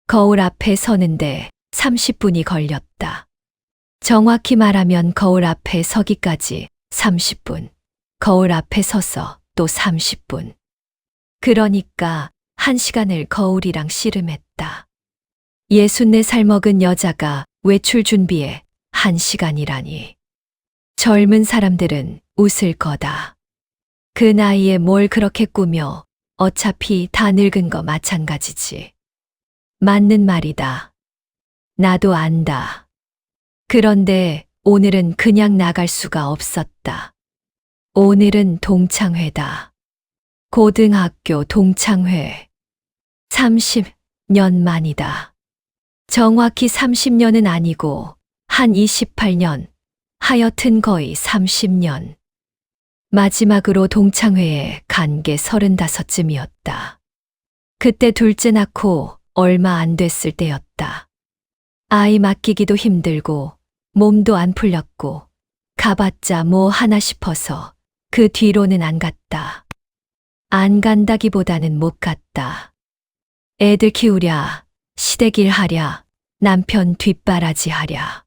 거울 앞에 서는데 30분이 걸렸다. 정확히 말하면 거울 앞에 서기까지 30분. 거울 앞에 서서 또 30분. 그러니까 1시간을 거울이랑 씨름했다. 64살 먹은 여자가 외출 준비에 1시간이라니. 젊은 사람들은 웃을 거다. 그 나이에 뭘 그렇게 꾸며 어차피 다 늙은 거 마찬가지지. 맞는 말이다. 나도 안다. 그런데 오늘은 그냥 나갈 수가 없었다. 오늘은 동창회다. 고등학교 동창회. 30년 만이다. 정확히 30년은 아니고 한 28년, 하여튼 거의 30년. 마지막으로 동창회에 간 게 35쯤이었다. 그때 둘째 낳고 얼마 안 됐을 때였다. 아이 맡기기도 힘들고 몸도 안 풀렸고 가봤자 뭐 하나 싶어서 그 뒤로는 안 갔다. 안 간다기보다는 못 갔다. 애들 키우랴, 시댁일 하랴, 남편 뒷바라지 하랴.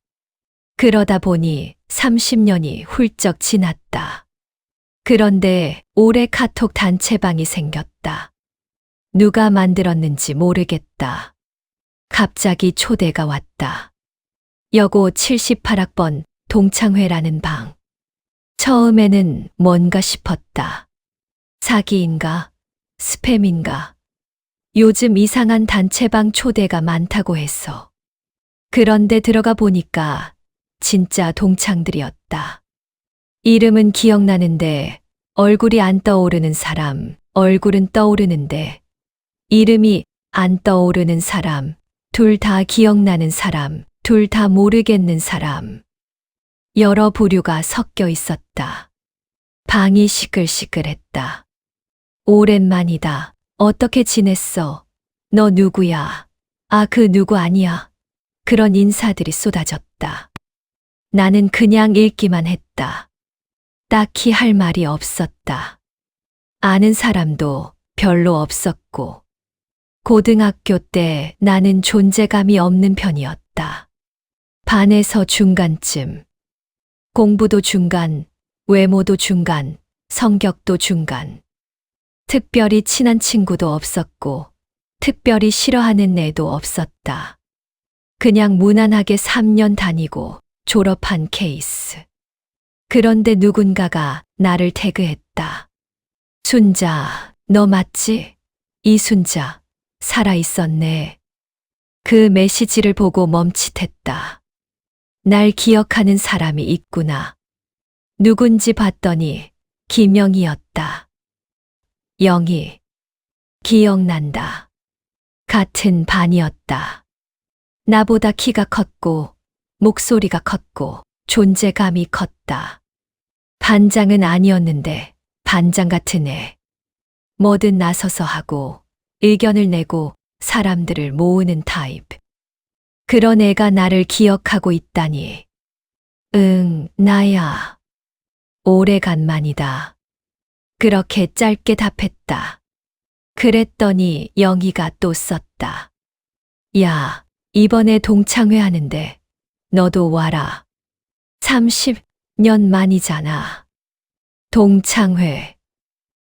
그러다 보니 30년이 훌쩍 지났다. 그런데 올해 카톡 단체방이 생겼다. 누가 만들었는지 모르겠다. 갑자기 초대가 왔다. 여고 78학번 동창회라는 방. 처음에는 뭔가 싶었다. 사기인가? 스팸인가? 요즘 이상한 단체방 초대가 많다고 해서. 그런데 들어가 보니까 진짜 동창들이었다. 이름은 기억나는데 얼굴이 안 떠오르는 사람, 얼굴은 떠오르는데 이름이 안 떠오르는 사람, 둘 다 기억나는 사람, 둘 다 모르겠는 사람. 여러 부류가 섞여 있었다. 방이 시끌시끌했다. 오랜만이다. 어떻게 지냈어? 너 누구야? 아, 그 누구 아니야. 그런 인사들이 쏟아졌다. 나는 그냥 읽기만 했다. 딱히 할 말이 없었다. 아는 사람도 별로 없었고. 고등학교 때 나는 존재감이 없는 편이었다. 반에서 중간쯤. 공부도 중간, 외모도 중간, 성격도 중간. 특별히 친한 친구도 없었고, 특별히 싫어하는 애도 없었다. 그냥 무난하게 3년 다니고 졸업한 케이스. 그런데 누군가가 나를 태그했다. 순자, 너 맞지? 이순자, 살아있었네. 그 메시지를 보고 멈칫했다. 날 기억하는 사람이 있구나. 누군지 봤더니 김영희였다. 영희. 기억난다. 같은 반이었다. 나보다 키가 컸고, 목소리가 컸고, 존재감이 컸다. 반장은 아니었는데 반장 같은 애. 뭐든 나서서 하고 의견을 내고 사람들을 모으는 타입. 그런 애가 나를 기억하고 있다니. 응, 나야. 오래간만이다. 그렇게 짧게 답했다. 그랬더니 영희가 또 썼다. 야, 이번에 동창회 하는데 너도 와라. 30년 만이잖아. 동창회.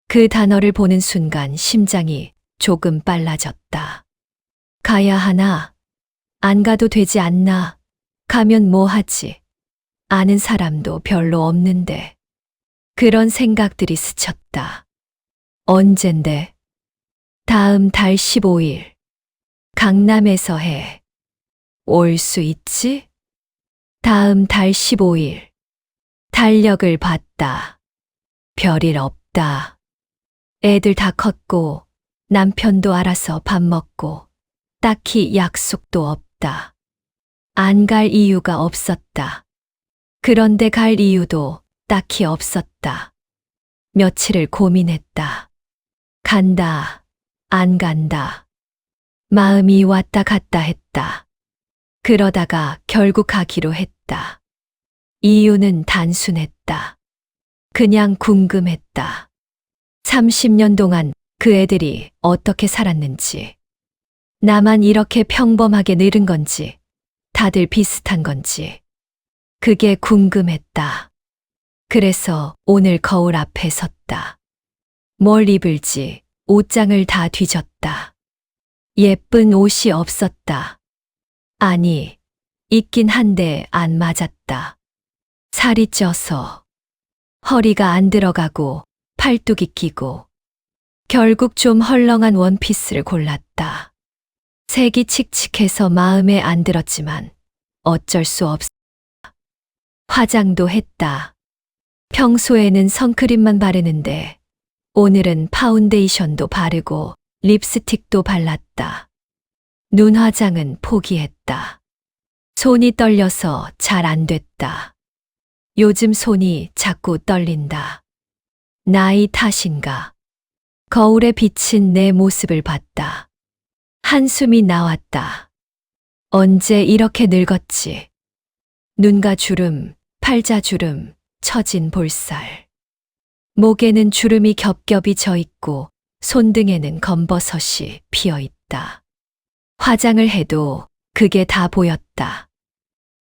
그 단어를 보는 순간 심장이 조금 빨라졌다. 가야 하나? 안 가도 되지 않나? 가면 뭐 하지? 아는 사람도 별로 없는데. 그런 생각들이 스쳤다. 언젠데? 다음 달 15일. 강남에서 해. 올 수 있지? 다음 달 15일. 달력을 봤다. 별일 없다. 애들 다 컸고 남편도 알아서 밥 먹고 딱히 약속도 없다. 안 갈 이유가 없었다. 그런데 갈 이유도 딱히 없었다. 며칠을 고민했다. 간다, 안 간다. 마음이 왔다 갔다 했다. 그러다가 결국 가기로 했다. 이유는 단순했다. 그냥 궁금했다. 30년 동안 그 애들이 어떻게 살았는지. 나만 이렇게 평범하게 늙은 건지, 다들 비슷한 건지. 그게 궁금했다. 그래서 오늘 거울 앞에 섰다. 뭘 입을지 옷장을 다 뒤졌다. 예쁜 옷이 없었다. 아니, 있긴 한데 안 맞았다. 살이 쪄서 허리가 안 들어가고 팔뚝이 끼고 결국 좀 헐렁한 원피스를 골랐다. 색이 칙칙해서 마음에 안 들었지만 어쩔 수 없었다. 화장도 했다. 평소에는 선크림만 바르는데 오늘은 파운데이션도 바르고 립스틱도 발랐다. 눈 화장은 포기했다. 손이 떨려서 잘 안 됐다. 요즘 손이 자꾸 떨린다. 나이 탓인가? 거울에 비친 내 모습을 봤다. 한숨이 나왔다. 언제 이렇게 늙었지? 눈가 주름, 팔자 주름, 처진 볼살. 목에는 주름이 겹겹이 져 있고 손등에는 검버섯이 피어 있다. 화장을 해도 그게 다 보였다.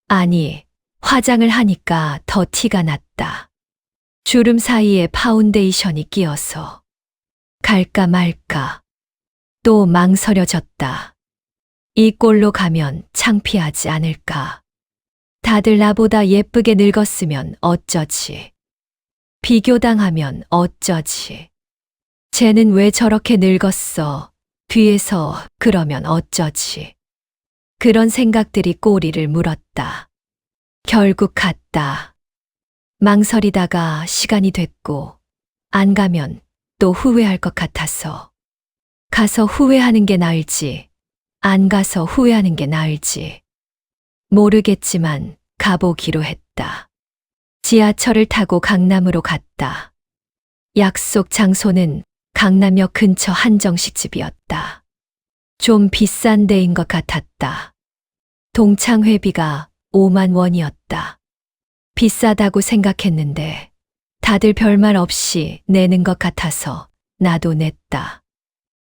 아니, 화장을 하니까 더 티가 났다. 주름 사이에 파운데이션이 끼어서 갈까 말까. 또 망설여졌다. 이 꼴로 가면 창피하지 않을까. 다들 나보다 예쁘게 늙었으면 어쩌지. 비교당하면 어쩌지. 쟤는 왜 저렇게 늙었어. 뒤에서 그러면 어쩌지. 그런 생각들이 꼬리를 물었다. 결국 갔다. 망설이다가 시간이 됐고 안 가면 또 후회할 것 같아서 가서 후회하는 게 나을지 안 가서 후회하는 게 나을지 모르겠지만 가보기로 했다. 지하철을 타고 강남으로 갔다. 약속 장소는 강남역 근처 한정식집이었다. 좀 비싼 데인 것 같았다. 동창회비가 5만 원이었다. 비싸다고 생각했는데 다들 별말 없이 내는 것 같아서 나도 냈다.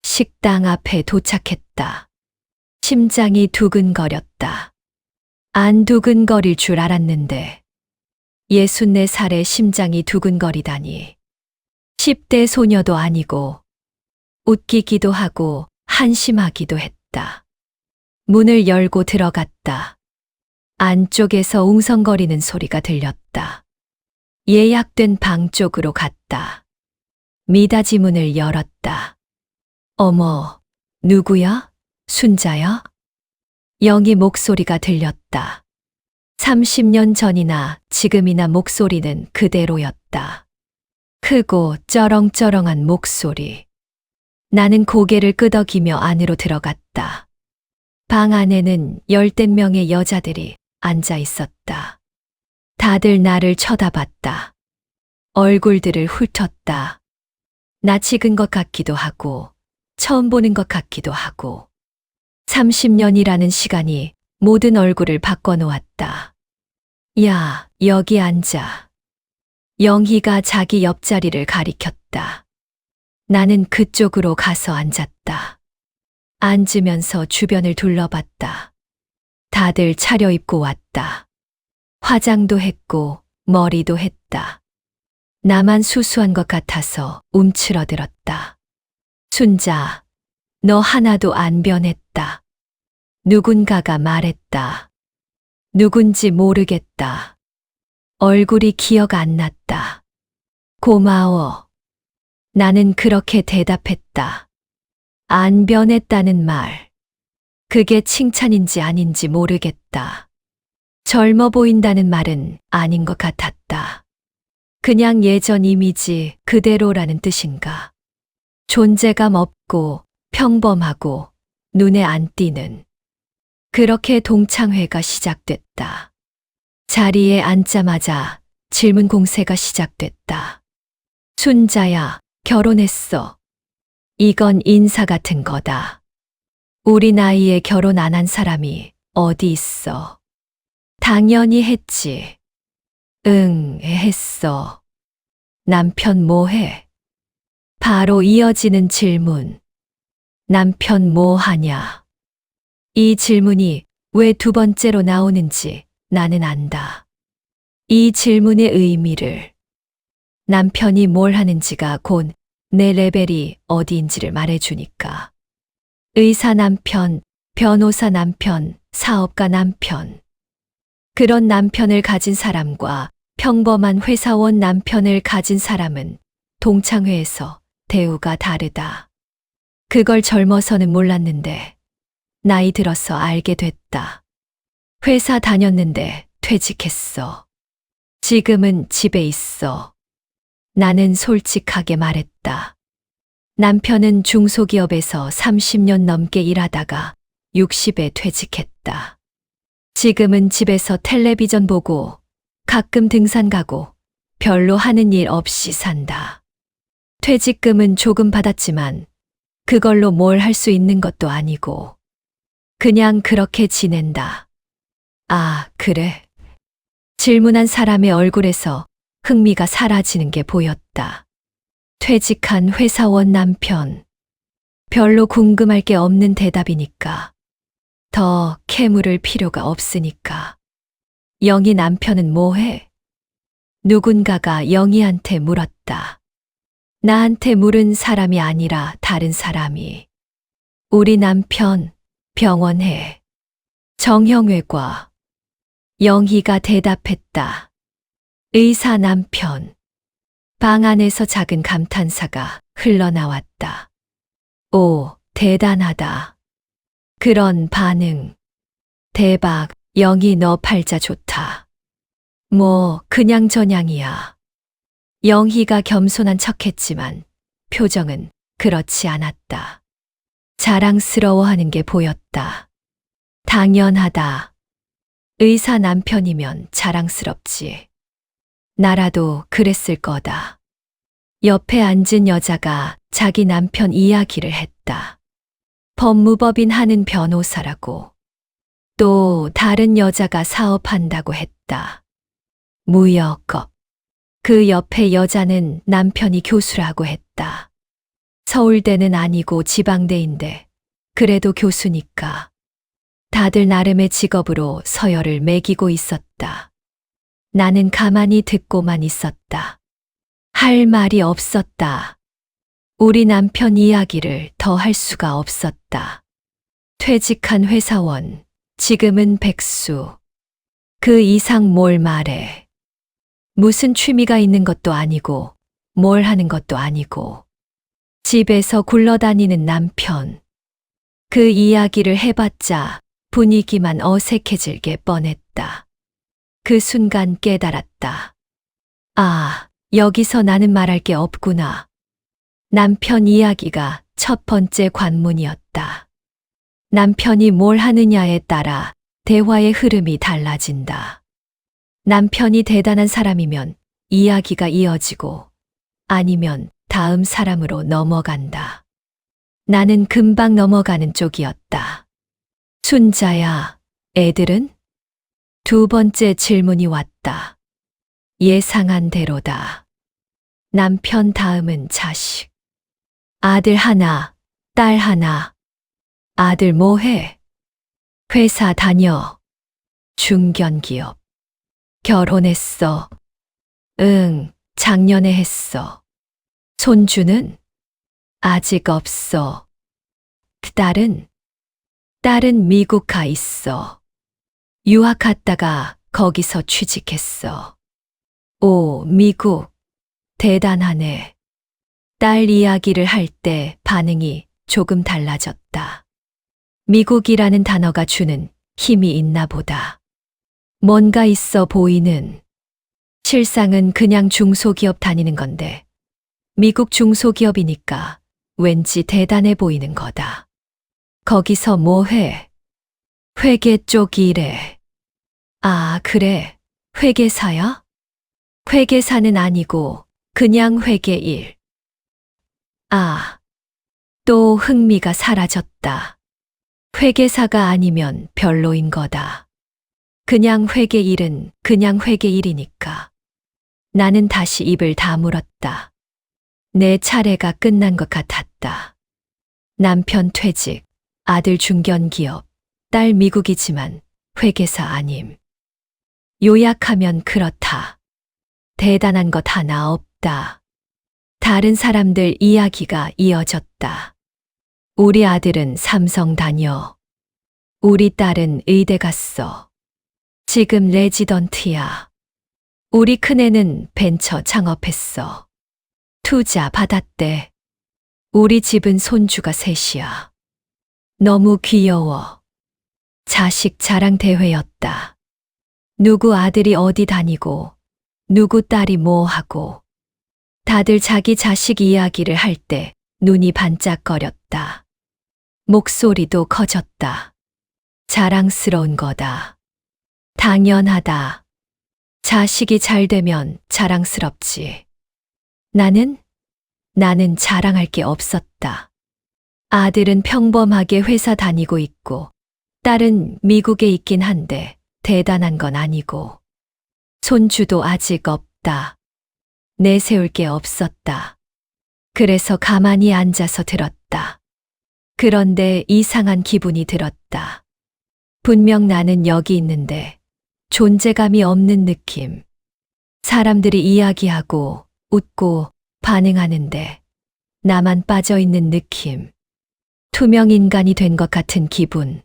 식당 앞에 도착했다. 심장이 두근거렸다. 안 두근거릴 줄 알았는데 64살에 심장이 두근거리다니. 10대 소녀도 아니고 웃기기도 하고 한심하기도 했다. 문을 열고 들어갔다. 안쪽에서 웅성거리는 소리가 들렸다. 예약된 방 쪽으로 갔다. 미닫이 문을 열었다. 어머, 누구야? 순자야? 영희 목소리가 들렸다. 30년 전이나 지금이나 목소리는 그대로였다. 크고 쩌렁쩌렁한 목소리. 나는 고개를 끄덕이며 안으로 들어갔다. 방 안에는 10댓 명의 여자들이 앉아 있었다. 다들 나를 쳐다봤다. 얼굴들을 훑었다. 낯 익은 것 같기도 하고 처음 보는 것 같기도 하고 30년이라는 시간이 모든 얼굴을 바꿔놓았다. 야, 여기 앉아. 영희가 자기 옆자리를 가리켰다. 나는 그쪽으로 가서 앉았다. 앉으면서 주변을 둘러봤다. 다들 차려입고 왔다. 화장도 했고 머리도 했다. 나만 수수한 것 같아서 움츠러들었다. 순자, 너 하나도 안 변했다. 누군가가 말했다. 누군지 모르겠다. 얼굴이 기억 안 났다. 고마워. 나는 그렇게 대답했다. 안 변했다는 말. 그게 칭찬인지 아닌지 모르겠다. 젊어 보인다는 말은 아닌 것 같았다. 그냥 예전 이미지 그대로라는 뜻인가. 존재감 없고 평범하고 눈에 안 띄는. 그렇게 동창회가 시작됐다. 자리에 앉자마자 질문 공세가 시작됐다. 순자야, 결혼했어. 이건 인사 같은 거다. 우리 나이에 결혼 안 한 사람이 어디 있어. 당연히 했지. 응, 했어. 남편 뭐해? 바로 이어지는 질문. 남편 뭐 하냐? 이 질문이 왜 두 번째로 나오는지 나는 안다. 이 질문의 의미를, 남편이 뭘 하는지가 곧 내 레벨이 어디인지를 말해주니까. 의사 남편, 변호사 남편, 사업가 남편. 그런 남편을 가진 사람과 평범한 회사원 남편을 가진 사람은 동창회에서 대우가 다르다. 그걸 젊어서는 몰랐는데 나이 들어서 알게 됐다. 회사 다녔는데 퇴직했어. 지금은 집에 있어. 나는 솔직하게 말했다. 남편은 중소기업에서 30년 넘게 일하다가 60에 퇴직했다. 지금은 집에서 텔레비전 보고 가끔 등산 가고 별로 하는 일 없이 산다. 퇴직금은 조금 받았지만 그걸로 뭘 할 수 있는 것도 아니고 그냥 그렇게 지낸다. 아, 그래. 질문한 사람의 얼굴에서 흥미가 사라지는 게 보였다. 퇴직한 회사원 남편. 별로 궁금할 게 없는 대답이니까. 더 캐물을 필요가 없으니까. 영희 남편은 뭐해? 누군가가 영희한테 물었다. 나한테 물은 사람이 아니라 다른 사람이. 우리 남편 병원에. 정형외과. 영희가 대답했다. 의사 남편. 방 안에서 작은 감탄사가 흘러나왔다. 오, 대단하다. 그런 반응. 대박, 영희 너 팔자 좋다. 뭐, 그냥 저냥이야. 영희가 겸손한 척했지만 표정은 그렇지 않았다. 자랑스러워하는 게 보였다. 당연하다. 의사 남편이면 자랑스럽지. 나라도 그랬을 거다. 옆에 앉은 여자가 자기 남편 이야기를 했다. 법무법인 하는 변호사라고. 또 다른 여자가 사업한다고 했다. 무역업. 그 옆에 여자는 남편이 교수라고 했다. 서울대는 아니고 지방대인데 그래도 교수니까. 다들 나름의 직업으로 서열을 매기고 있었다. 나는 가만히 듣고만 있었다. 할 말이 없었다. 우리 남편 이야기를 더 할 수가 없었다. 퇴직한 회사원, 지금은 백수. 그 이상 뭘 말해. 무슨 취미가 있는 것도 아니고, 뭘 하는 것도 아니고. 집에서 굴러다니는 남편. 그 이야기를 해봤자 분위기만 어색해질 게 뻔했다. 그 순간 깨달았다. 아, 여기서 나는 말할 게 없구나. 남편 이야기가 첫 번째 관문이었다. 남편이 뭘 하느냐에 따라 대화의 흐름이 달라진다. 남편이 대단한 사람이면 이야기가 이어지고 아니면 다음 사람으로 넘어간다. 나는 금방 넘어가는 쪽이었다. 순자야, 애들은? 두 번째 질문이 왔다. 예상한 대로다. 남편 다음은 자식. 아들 하나, 딸 하나. 아들 뭐해? 회사 다녀. 중견기업. 결혼했어. 응, 작년에 했어. 손주는? 아직 없어. 딸은? 딸은 미국 가 있어. 유학 갔다가 거기서 취직했어. 오, 미국. 대단하네. 딸 이야기를 할 때 반응이 조금 달라졌다. 미국이라는 단어가 주는 힘이 있나 보다. 뭔가 있어 보이는. 실상은 그냥 중소기업 다니는 건데, 미국 중소기업이니까 왠지 대단해 보이는 거다. 거기서 뭐 해? 회계 쪽 일해. 아, 그래. 회계사야? 회계사는 아니고 그냥 회계 일. 아, 또 흥미가 사라졌다. 회계사가 아니면 별로인 거다. 그냥 회계 일은 그냥 회계 일이니까. 나는 다시 입을 다물었다. 내 차례가 끝난 것 같았다. 남편 퇴직, 아들 중견기업, 딸 미국이지만 회계사 아님. 요약하면 그렇다. 대단한 것 하나 없다. 다른 사람들 이야기가 이어졌다. 우리 아들은 삼성 다녀. 우리 딸은 의대 갔어. 지금 레지던트야. 우리 큰애는 벤처 창업했어. 투자 받았대. 우리 집은 손주가 셋이야. 너무 귀여워. 자식 자랑 대회였다. 누구 아들이 어디 다니고, 누구 딸이 뭐 하고. 다들 자기 자식 이야기를 할 때 눈이 반짝거렸다. 목소리도 커졌다. 자랑스러운 거다. 당연하다. 자식이 잘 되면 자랑스럽지. 나는 자랑할 게 없었다. 아들은 평범하게 회사 다니고 있고, 딸은 미국에 있긴 한데 대단한 건 아니고, 손주도 아직 없다. 내세울 게 없었다. 그래서 가만히 앉아서 들었다. 그런데 이상한 기분이 들었다. 분명 나는 여기 있는데 존재감이 없는 느낌. 사람들이 이야기하고 웃고 반응하는데 나만 빠져 있는 느낌. 투명 인간이 된 것 같은 기분.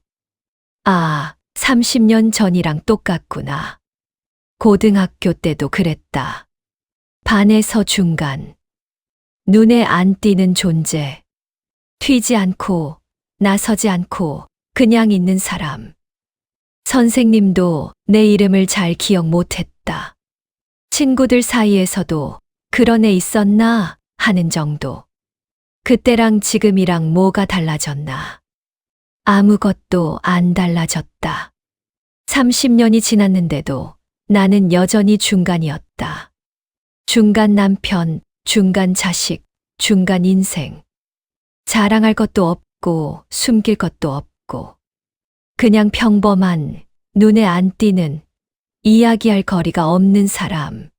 아, 30년 전이랑 똑같구나. 고등학교 때도 그랬다. 반에서 중간. 눈에 안 띄는 존재. 튀지 않고 나서지 않고 그냥 있는 사람. 선생님도 내 이름을 잘 기억 못했다. 친구들 사이에서도 그런 애 있었나 하는 정도. 그때랑 지금이랑 뭐가 달라졌나? 아무것도 안 달라졌다. 30년이 지났는데도 나는 여전히 중간이었다. 중간 남편, 중간 자식, 중간 인생. 자랑할 것도 없고 숨길 것도 없고. 그냥 평범한, 눈에 안 띄는, 이야기할 거리가 없는 사람.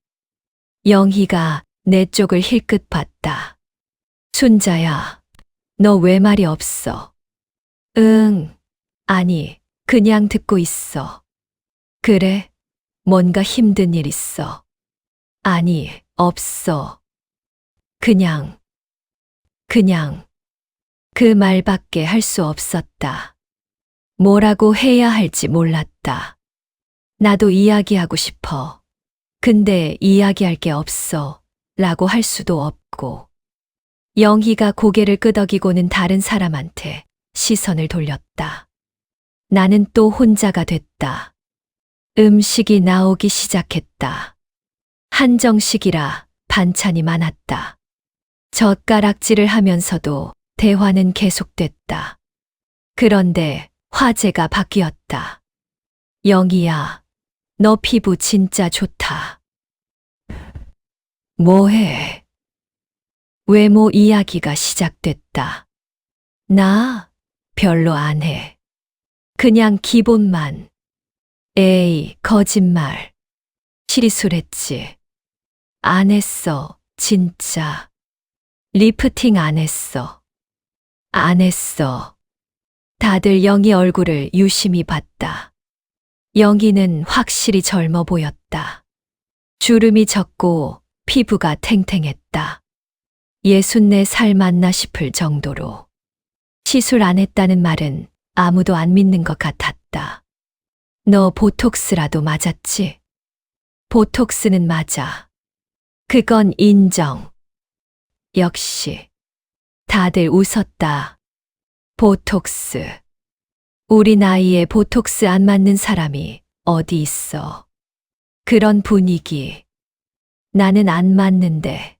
영희가 내 쪽을 힐끗 봤다. 순자야, 너 왜 말이 없어? 응, 아니, 그냥 듣고 있어. 그래, 뭔가 힘든 일 있어. 아니, 없어. 그냥. 그 말밖에 할 수 없었다. 뭐라고 해야 할지 몰랐다. 나도 이야기하고 싶어. 근데 이야기할 게 없어. 라고 할 수도 없고. 영희가 고개를 끄덕이고는 다른 사람한테 시선을 돌렸다. 나는 또 혼자가 됐다. 음식이 나오기 시작했다. 한정식이라 반찬이 많았다. 젓가락질을 하면서도 대화는 계속됐다. 그런데 화제가 바뀌었다. 영희야, 너 피부 진짜 좋다. 뭐해? 외모 이야기가 시작됐다. 나 별로 안 해. 그냥 기본만. 에이, 거짓말. 치리술했지. 안 했어, 진짜. 리프팅 안 했어. 안 했어. 다들 영희 얼굴을 유심히 봤다. 영희는 확실히 젊어 보였다. 주름이 적고 피부가 탱탱했다. 64살 맞나 싶을 정도로. 시술 안 했다는 말은 아무도 안 믿는 것 같았다. 너 보톡스라도 맞았지? 보톡스는 맞아. 그건 인정. 역시. 다들 웃었다. 보톡스. 우리 나이에 보톡스 안 맞는 사람이 어디 있어. 그런 분위기. 나는 안 맞는데.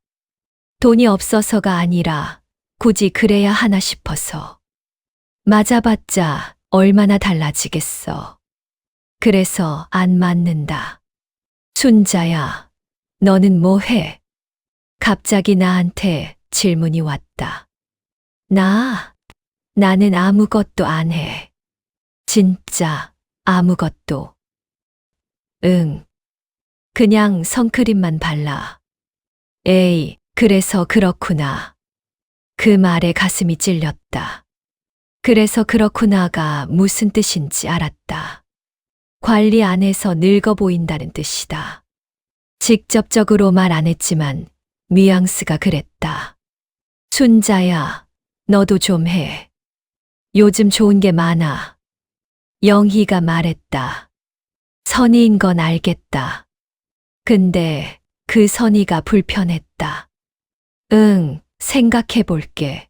돈이 없어서가 아니라 굳이 그래야 하나 싶어서. 맞아봤자 얼마나 달라지겠어. 그래서 안 맞는다. 순자야, 너는 뭐 해? 갑자기 나한테 질문이 왔다. 나는 아무것도 안 해. 진짜 아무것도. 응. 그냥 선크림만 발라. 에이, 그래서 그렇구나. 그 말에 가슴이 찔렸다. 그래서 그렇구나가 무슨 뜻인지 알았다. 관리 안 해서 늙어 보인다는 뜻이다. 직접적으로 말 안 했지만 뉘앙스가 그랬다. 순자야, 너도 좀 해. 요즘 좋은 게 많아. 영희가 말했다. 선의인 건 알겠다. 근데 그 선의가 불편했다. 응, 생각해 볼게.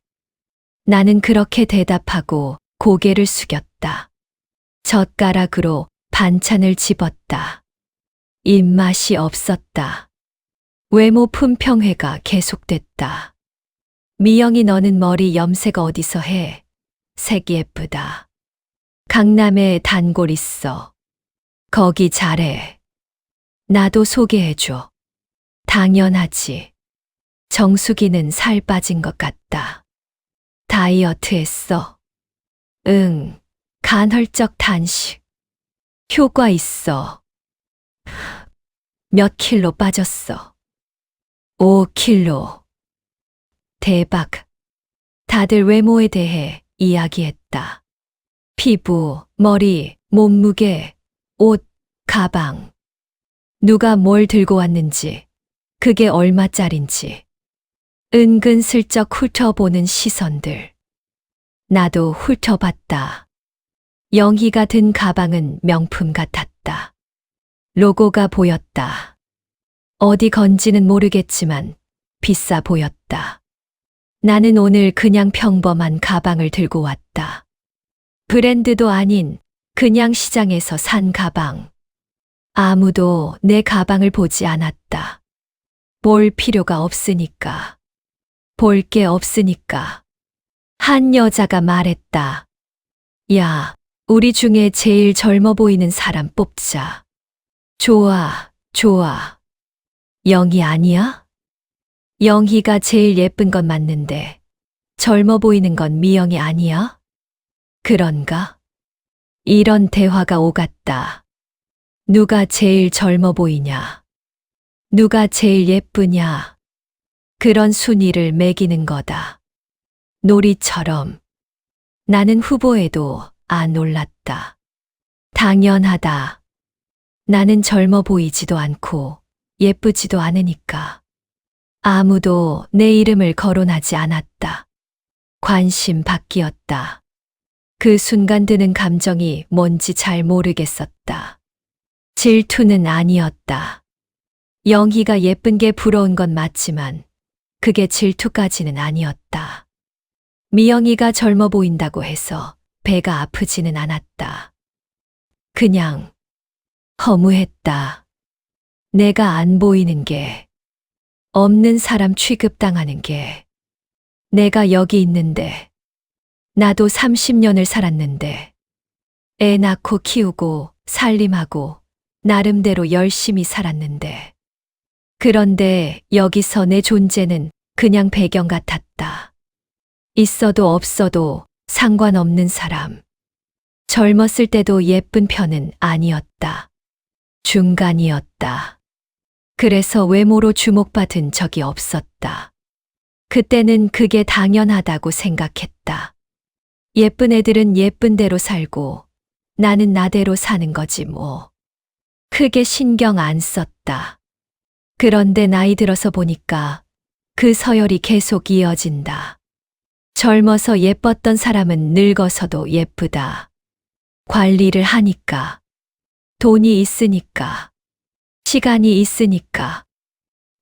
나는 그렇게 대답하고 고개를 숙였다. 젓가락으로 반찬을 집었다. 입맛이 없었다. 외모 품평회가 계속됐다. 미영이 너는 머리 염색 어디서 해? 색 예쁘다. 강남에 단골 있어. 거기 잘해. 나도 소개해줘. 당연하지. 정수기는 살 빠진 것 같다. 다이어트 했어. 응, 간헐적 단식. 효과 있어. 몇 킬로 빠졌어. 5킬로. 대박. 다들 외모에 대해 이야기했다. 피부, 머리, 몸무게, 옷, 가방. 누가 뭘 들고 왔는지, 그게 얼마짜린지. 은근슬쩍 훑어보는 시선들. 나도 훑어봤다. 영희가 든 가방은 명품 같았다. 로고가 보였다. 어디 건지는 모르겠지만 비싸 보였다. 나는 오늘 그냥 평범한 가방을 들고 왔다. 브랜드도 아닌 그냥 시장에서 산 가방. 아무도 내 가방을 보지 않았다. 볼 필요가 없으니까. 볼 게 없으니까. 한 여자가 말했다. 야, 우리 중에 제일 젊어 보이는 사람 뽑자. 좋아, 좋아. 영희 아니야? 영희가 제일 예쁜 건 맞는데 젊어 보이는 건 미영이 아니야? 그런가? 이런 대화가 오갔다. 누가 제일 젊어 보이냐? 누가 제일 예쁘냐? 그런 순위를 매기는 거다. 놀이처럼. 나는 후보에도 안 올랐다. 당연하다. 나는 젊어 보이지도 않고 예쁘지도 않으니까. 아무도 내 이름을 거론하지 않았다. 관심 밖이었다. 그 순간 드는 감정이 뭔지 잘 모르겠었다. 질투는 아니었다. 영희가 예쁜 게 부러운 건 맞지만 그게 질투까지는 아니었다. 미영이가 젊어 보인다고 해서 배가 아프지는 않았다. 그냥 허무했다. 내가 안 보이는 게, 없는 사람 취급당하는 게, 내가 여기 있는데, 나도 30년을 살았는데, 애 낳고 키우고 살림하고 나름대로 열심히 살았는데, 그런데 여기서 내 존재는 그냥 배경 같았다. 있어도 없어도 상관없는 사람. 젊었을 때도 예쁜 편은 아니었다. 중간이었다. 그래서 외모로 주목받은 적이 없었다. 그때는 그게 당연하다고 생각했다. 예쁜 애들은 예쁜 대로 살고 나는 나대로 사는 거지 뭐. 크게 신경 안 썼다. 그런데 나이 들어서 보니까 그 서열이 계속 이어진다. 젊어서 예뻤던 사람은 늙어서도 예쁘다. 관리를 하니까. 돈이 있으니까. 시간이 있으니까.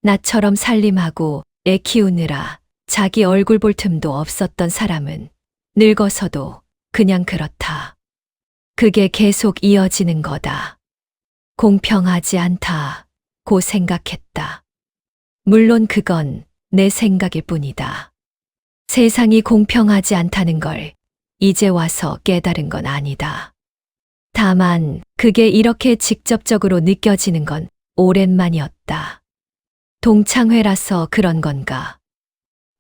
나처럼 살림하고 애 키우느라 자기 얼굴 볼 틈도 없었던 사람은 늙어서도 그냥 그렇다. 그게 계속 이어지는 거다. 공평하지 않다고 생각했다. 물론 그건 내 생각일 뿐이다. 세상이 공평하지 않다는 걸 이제 와서 깨달은 건 아니다. 다만 그게 이렇게 직접적으로 느껴지는 건 오랜만이었다. 동창회라서 그런 건가?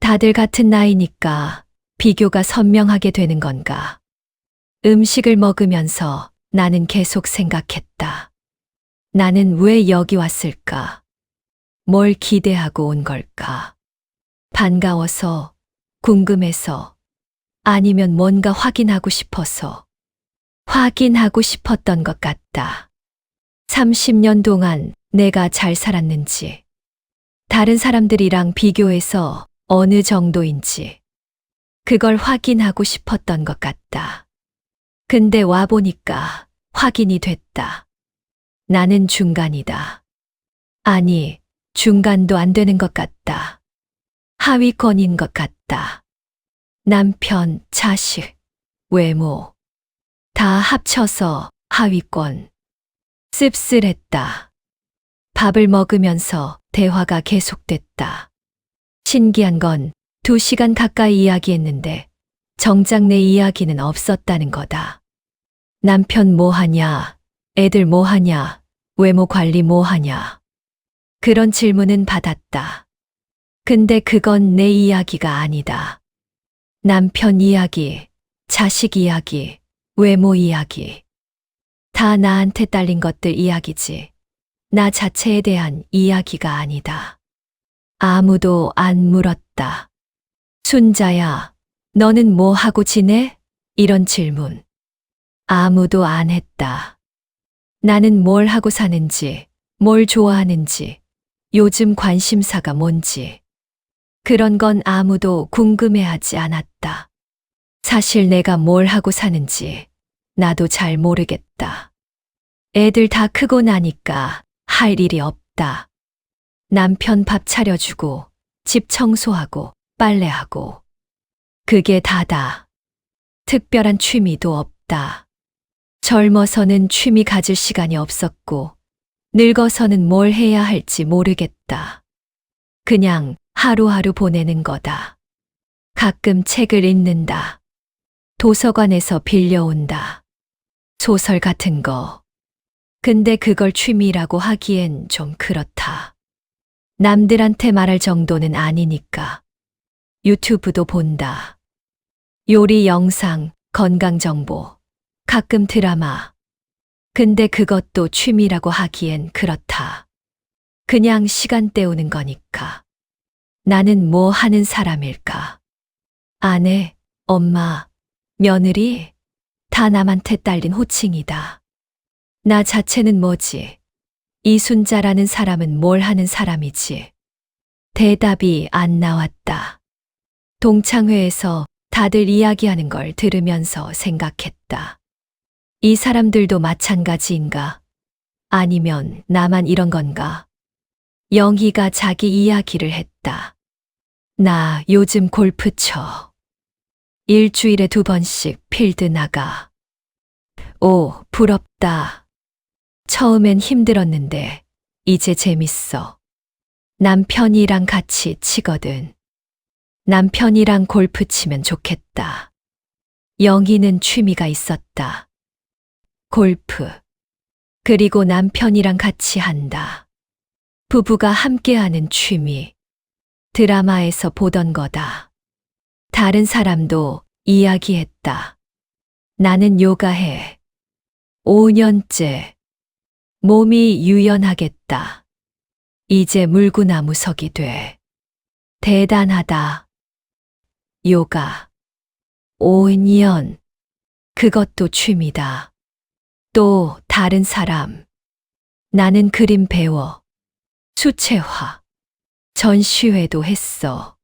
다들 같은 나이니까 비교가 선명하게 되는 건가? 음식을 먹으면서 나는 계속 생각했다. 나는 왜 여기 왔을까? 뭘 기대하고 온 걸까? 반가워서, 궁금해서, 아니면 뭔가 확인하고 싶어서. 확인하고 싶었던 것 같다. 30년 동안 내가 잘 살았는지, 다른 사람들이랑 비교해서 어느 정도인지, 그걸 확인하고 싶었던 것 같다. 근데 와보니까 확인이 됐다. 나는 중간이다. 아니, 중간도 안 되는 것 같다. 하위권인 것 같다. 남편, 자식, 외모, 다 합쳐서 하위권. 씁쓸했다. 밥을 먹으면서 대화가 계속됐다. 신기한 건 2시간 가까이 이야기했는데 정작 내 이야기는 없었다는 거다. 남편 뭐 하냐, 애들 뭐 하냐, 외모 관리 뭐 하냐. 그런 질문은 받았다. 근데 그건 내 이야기가 아니다. 남편 이야기, 자식 이야기, 외모 이야기. 다 나한테 딸린 것들 이야기지. 나 자체에 대한 이야기가 아니다. 아무도 안 물었다. 순자야, 너는 뭐 하고 지내? 이런 질문. 아무도 안 했다. 나는 뭘 하고 사는지, 뭘 좋아하는지, 요즘 관심사가 뭔지. 그런 건 아무도 궁금해하지 않았다. 사실 내가 뭘 하고 사는지 나도 잘 모르겠다. 애들 다 크고 나니까 할 일이 없다. 남편 밥 차려주고, 집 청소하고, 빨래하고. 그게 다다. 특별한 취미도 없다. 젊어서는 취미 가질 시간이 없었고, 늙어서는 뭘 해야 할지 모르겠다. 그냥 하루하루 보내는 거다. 가끔 책을 읽는다. 도서관에서 빌려온다. 소설 같은 거. 근데 그걸 취미라고 하기엔 좀 그렇다. 남들한테 말할 정도는 아니니까. 유튜브도 본다. 요리 영상, 건강 정보, 가끔 드라마. 근데 그것도 취미라고 하기엔 그렇다. 그냥 시간 때우는 거니까. 나는 뭐 하는 사람일까? 아내, 엄마, 며느리, 다 남한테 딸린 호칭이다. 나 자체는 뭐지? 이순자라는 사람은 뭘 하는 사람이지? 대답이 안 나왔다. 동창회에서 다들 이야기하는 걸 들으면서 생각했다. 이 사람들도 마찬가지인가? 아니면 나만 이런 건가? 영희가 자기 이야기를 했다. 나 요즘 골프 쳐. 일주일에 2번씩 필드 나가. 오, 부럽다. 처음엔 힘들었는데 이제 재밌어. 남편이랑 같이 치거든. 남편이랑 골프 치면 좋겠다. 영희는 취미가 있었다. 골프. 그리고 남편이랑 같이 한다. 부부가 함께하는 취미. 드라마에서 보던 거다. 다른 사람도 이야기했다. 나는 요가해. 5년째. 몸이 유연하겠다. 이제 물구나무석이 돼. 대단하다. 요가. 5년. 그것도 취미다. 또 다른 사람. 나는 그림 배워. 수채화. 전시회도 했어.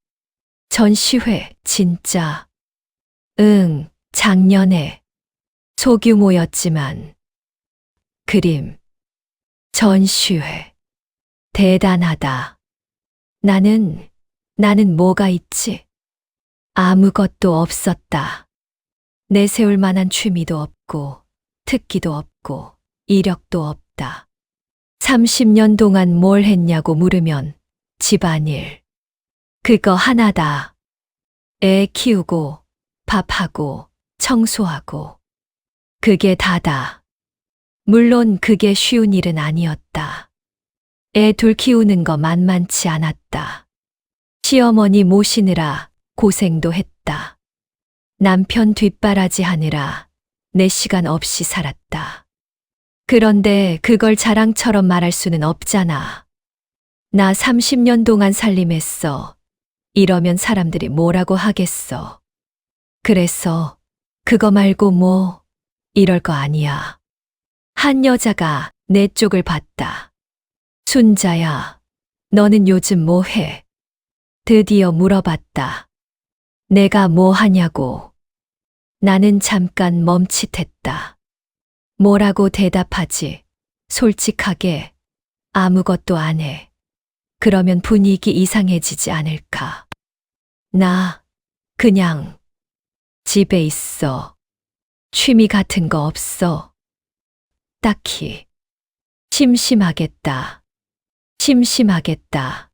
전시회, 진짜. 응, 작년에. 소규모였지만. 그림. 전시회. 대단하다. 나는 뭐가 있지? 아무것도 없었다. 내세울 만한 취미도 없고, 특기도 없고, 이력도 없다. 30년 동안 뭘 했냐고 물으면 집안일. 그거 하나다. 애 키우고, 밥하고, 청소하고. 그게 다다. 물론 그게 쉬운 일은 아니었다. 애 둘 키우는 거 만만치 않았다. 시어머니 모시느라 고생도 했다. 남편 뒷바라지 하느라 내 시간 없이 살았다. 그런데 그걸 자랑처럼 말할 수는 없잖아. 나 30년 동안 살림했어. 이러면 사람들이 뭐라고 하겠어. 그래서 그거 말고 뭐 이럴 거 아니야. 한 여자가 내 쪽을 봤다. 순자야, 너는 요즘 뭐 해? 드디어 물어봤다. 내가 뭐 하냐고. 나는 잠깐 멈칫했다. 뭐라고 대답하지? 솔직하게 아무것도 안 해. 그러면 분위기 이상해지지 않을까? 나 그냥 집에 있어. 취미 같은 거 없어. 딱히. 심심하겠다. 심심하겠다.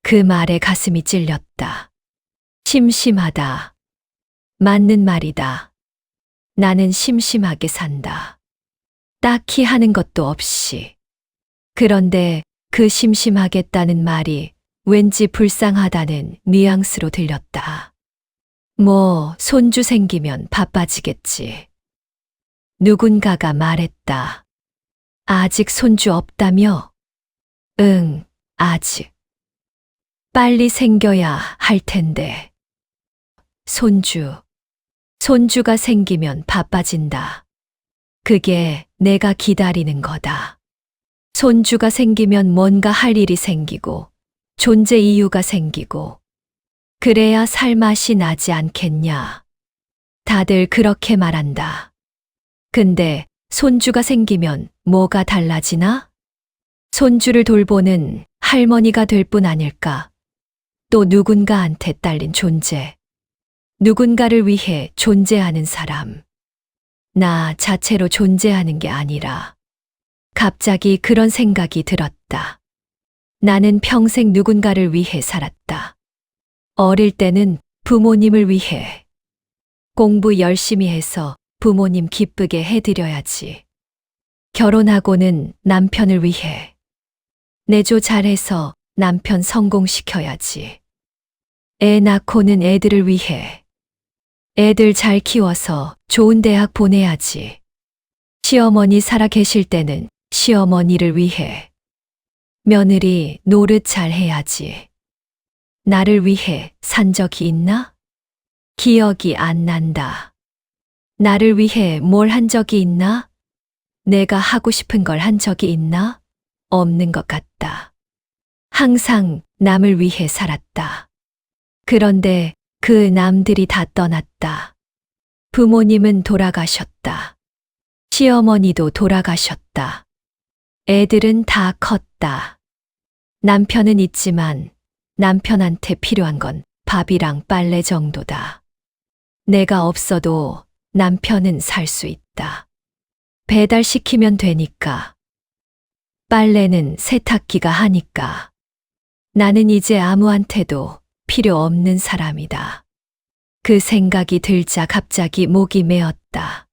그 말에 가슴이 찔렸다. 심심하다. 맞는 말이다. 나는 심심하게 산다. 딱히 하는 것도 없이. 그런데 그 심심하겠다는 말이 왠지 불쌍하다는 뉘앙스로 들렸다. 뭐, 손주 생기면 바빠지겠지. 누군가가 말했다. 아직 손주 없다며? 응, 아직. 빨리 생겨야 할 텐데. 손주가 생기면 바빠진다. 그게 내가 기다리는 거다. 손주가 생기면 뭔가 할 일이 생기고, 존재 이유가 생기고, 그래야 살맛이 나지 않겠냐. 다들 그렇게 말한다. 근데 손주가 생기면 뭐가 달라지나? 손주를 돌보는 할머니가 될 뿐 아닐까? 또 누군가한테 딸린 존재. 누군가를 위해 존재하는 사람. 나 자체로 존재하는 게 아니라 갑자기 그런 생각이 들었다. 나는 평생 누군가를 위해 살았다. 어릴 때는 부모님을 위해. 공부 열심히 해서 부모님 기쁘게 해드려야지. 결혼하고는 남편을 위해. 내조 잘해서 남편 성공시켜야지. 애 낳고는 애들을 위해. 애들 잘 키워서 좋은 대학 보내야지. 시어머니 살아 계실 때는 시어머니를 위해. 며느리 노릇 잘 해야지. 나를 위해 산 적이 있나? 기억이 안 난다. 나를 위해 뭘 한 적이 있나? 내가 하고 싶은 걸 한 적이 있나? 없는 것 같다. 항상 남을 위해 살았다. 그런데 그 남들이 다 떠났다. 부모님은 돌아가셨다. 시어머니도 돌아가셨다. 애들은 다 컸다. 남편은 있지만 남편한테 필요한 건 밥이랑 빨래 정도다. 내가 없어도 남편은 살 수 있다. 배달시키면 되니까. 빨래는 세탁기가 하니까. 나는 이제 아무한테도 필요 없는 사람이다. 그 생각이 들자 갑자기 목이 메었다.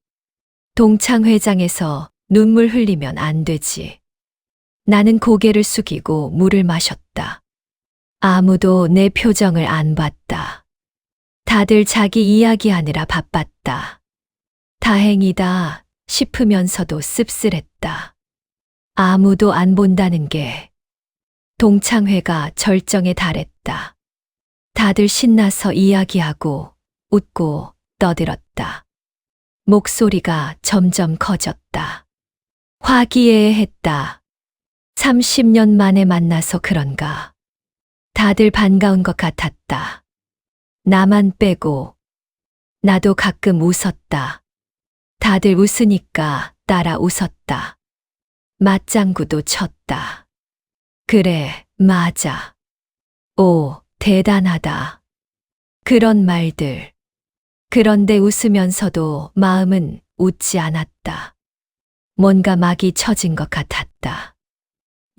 동창회장에서 눈물 흘리면 안 되지. 나는 고개를 숙이고 물을 마셨다. 아무도 내 표정을 안 봤다. 다들 자기 이야기하느라 바빴다. 다행이다 싶으면서도 씁쓸했다. 아무도 안 본다는 게. 동창회가 절정에 달했다. 다들 신나서 이야기하고 웃고 떠들었다. 목소리가 점점 커졌다. 화기애애했다. 30년 만에 만나서 그런가. 다들 반가운 것 같았다. 나만 빼고. 나도 가끔 웃었다. 다들 웃으니까 따라 웃었다. 맞장구도 쳤다. 그래, 맞아. 오, 대단하다. 그런 말들. 그런데 웃으면서도 마음은 웃지 않았다. 뭔가 막이 쳐진 것 같았다.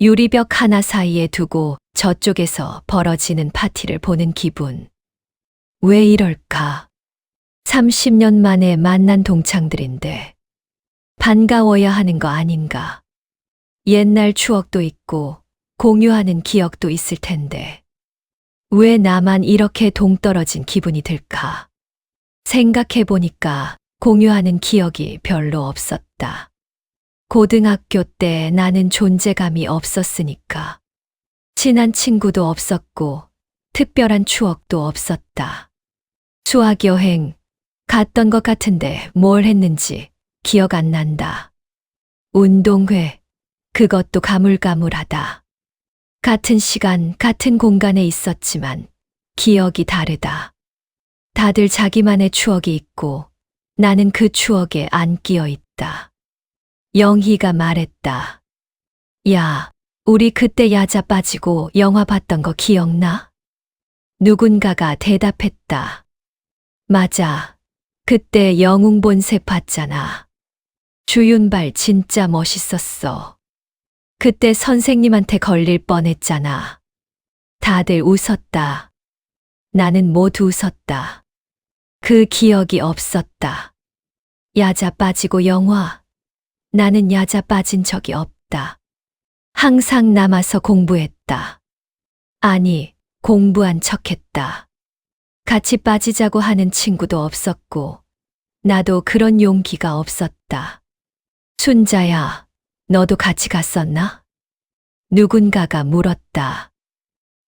유리벽 하나 사이에 두고 저쪽에서 벌어지는 파티를 보는 기분. 왜 이럴까? 30년 만에 만난 동창들인데 반가워야 하는 거 아닌가? 옛날 추억도 있고 공유하는 기억도 있을 텐데 왜 나만 이렇게 동떨어진 기분이 들까? 생각해보니까 공유하는 기억이 별로 없었다. 고등학교 때 나는 존재감이 없었으니까. 친한 친구도 없었고 특별한 추억도 없었다. 수학여행, 갔던 것 같은데 뭘 했는지 기억 안 난다. 운동회, 그것도 가물가물하다. 같은 시간, 같은 공간에 있었지만 기억이 다르다. 다들 자기만의 추억이 있고 나는 그 추억에 안 끼어 있다. 영희가 말했다. 야, 우리 그때 야자 빠지고 영화 봤던 거 기억나? 누군가가 대답했다. 맞아. 그때 영웅본색 봤잖아. 주윤발 진짜 멋있었어. 그때 선생님한테 걸릴 뻔했잖아. 다들 웃었다. 나는 못 웃었다. 그 기억이 없었다. 야자 빠지고 영화. 나는 야자 빠진 적이 없다. 항상 남아서 공부했다. 아니, 공부한 척했다. 같이 빠지자고 하는 친구도 없었고, 나도 그런 용기가 없었다. 순자야, 너도 같이 갔었나? 누군가가 물었다.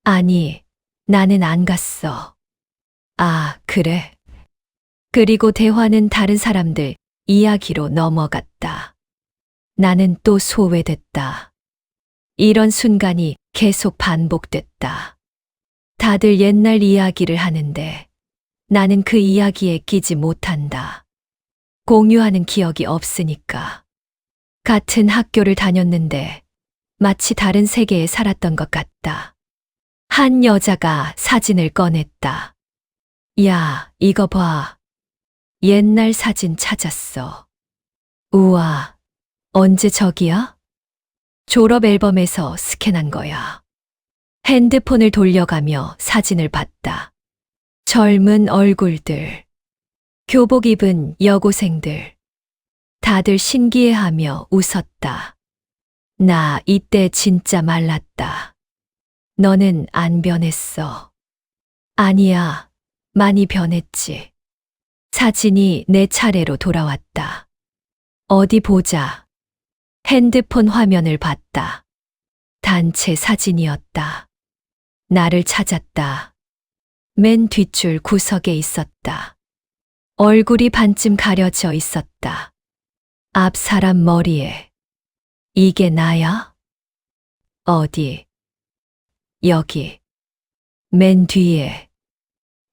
아니, 나는 안 갔어. 아, 그래. 그리고 대화는 다른 사람들 이야기로 넘어갔다. 나는 또 소외됐다. 이런 순간이 계속 반복됐다. 다들 옛날 이야기를 하는데 나는 그 이야기에 끼지 못한다. 공유하는 기억이 없으니까. 같은 학교를 다녔는데 마치 다른 세계에 살았던 것 같다. 한 여자가 사진을 꺼냈다. 야, 이거 봐. 옛날 사진 찾았어. 우와, 언제 저기야? 졸업 앨범에서 스캔한 거야. 핸드폰을 돌려가며 사진을 봤다. 젊은 얼굴들, 교복 입은 여고생들, 다들 신기해하며 웃었다. 나 이때 진짜 말랐다. 너는 안 변했어. 아니야, 많이 변했지. 사진이 내 차례로 돌아왔다. 어디 보자. 핸드폰 화면을 봤다. 단체 사진이었다. 나를 찾았다. 맨 뒷줄 구석에 있었다. 얼굴이 반쯤 가려져 있었다. 앞 사람 머리에. 이게 나야? 어디? 여기. 맨 뒤에.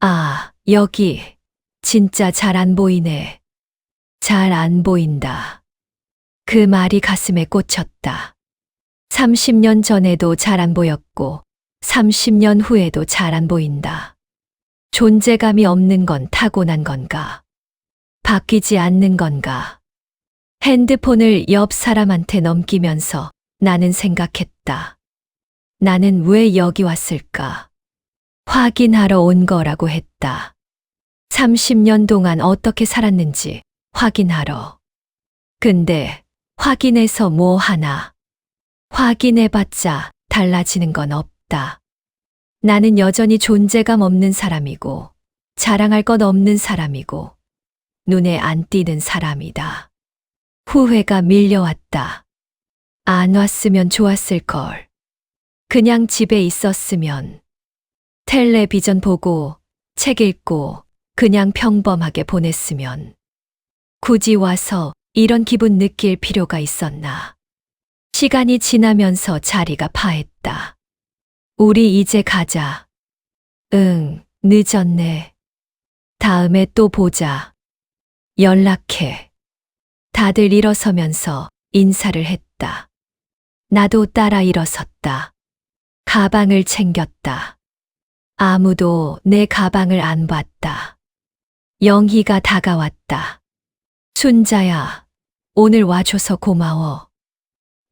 아, 여기. 진짜 잘 안 보이네. 잘 안 보인다. 그 말이 가슴에 꽂혔다. 30년 전에도 잘 안 보였고, 30년 후에도 잘 안 보인다. 존재감이 없는 건 타고난 건가? 바뀌지 않는 건가? 핸드폰을 옆 사람한테 넘기면서 나는 생각했다. 나는 왜 여기 왔을까? 확인하러 온 거라고 했다. 30년 동안 어떻게 살았는지 확인하러. 근데 확인해서 뭐 하나? 확인해봤자 달라지는 건 없다. 나는 여전히 존재감 없는 사람이고, 자랑할 것 없는 사람이고, 눈에 안 띄는 사람이다. 후회가 밀려왔다. 안 왔으면 좋았을걸. 그냥 집에 있었으면. 텔레비전 보고, 책 읽고, 그냥 평범하게 보냈으면. 굳이 와서 이런 기분 느낄 필요가 있었나. 시간이 지나면서 자리가 파했다. 우리 이제 가자. 응, 늦었네. 다음에 또 보자. 연락해. 다들 일어서면서 인사를 했다. 나도 따라 일어섰다. 가방을 챙겼다. 아무도 내 가방을 안 봤다. 영희가 다가왔다. 순자야, 오늘 와줘서 고마워.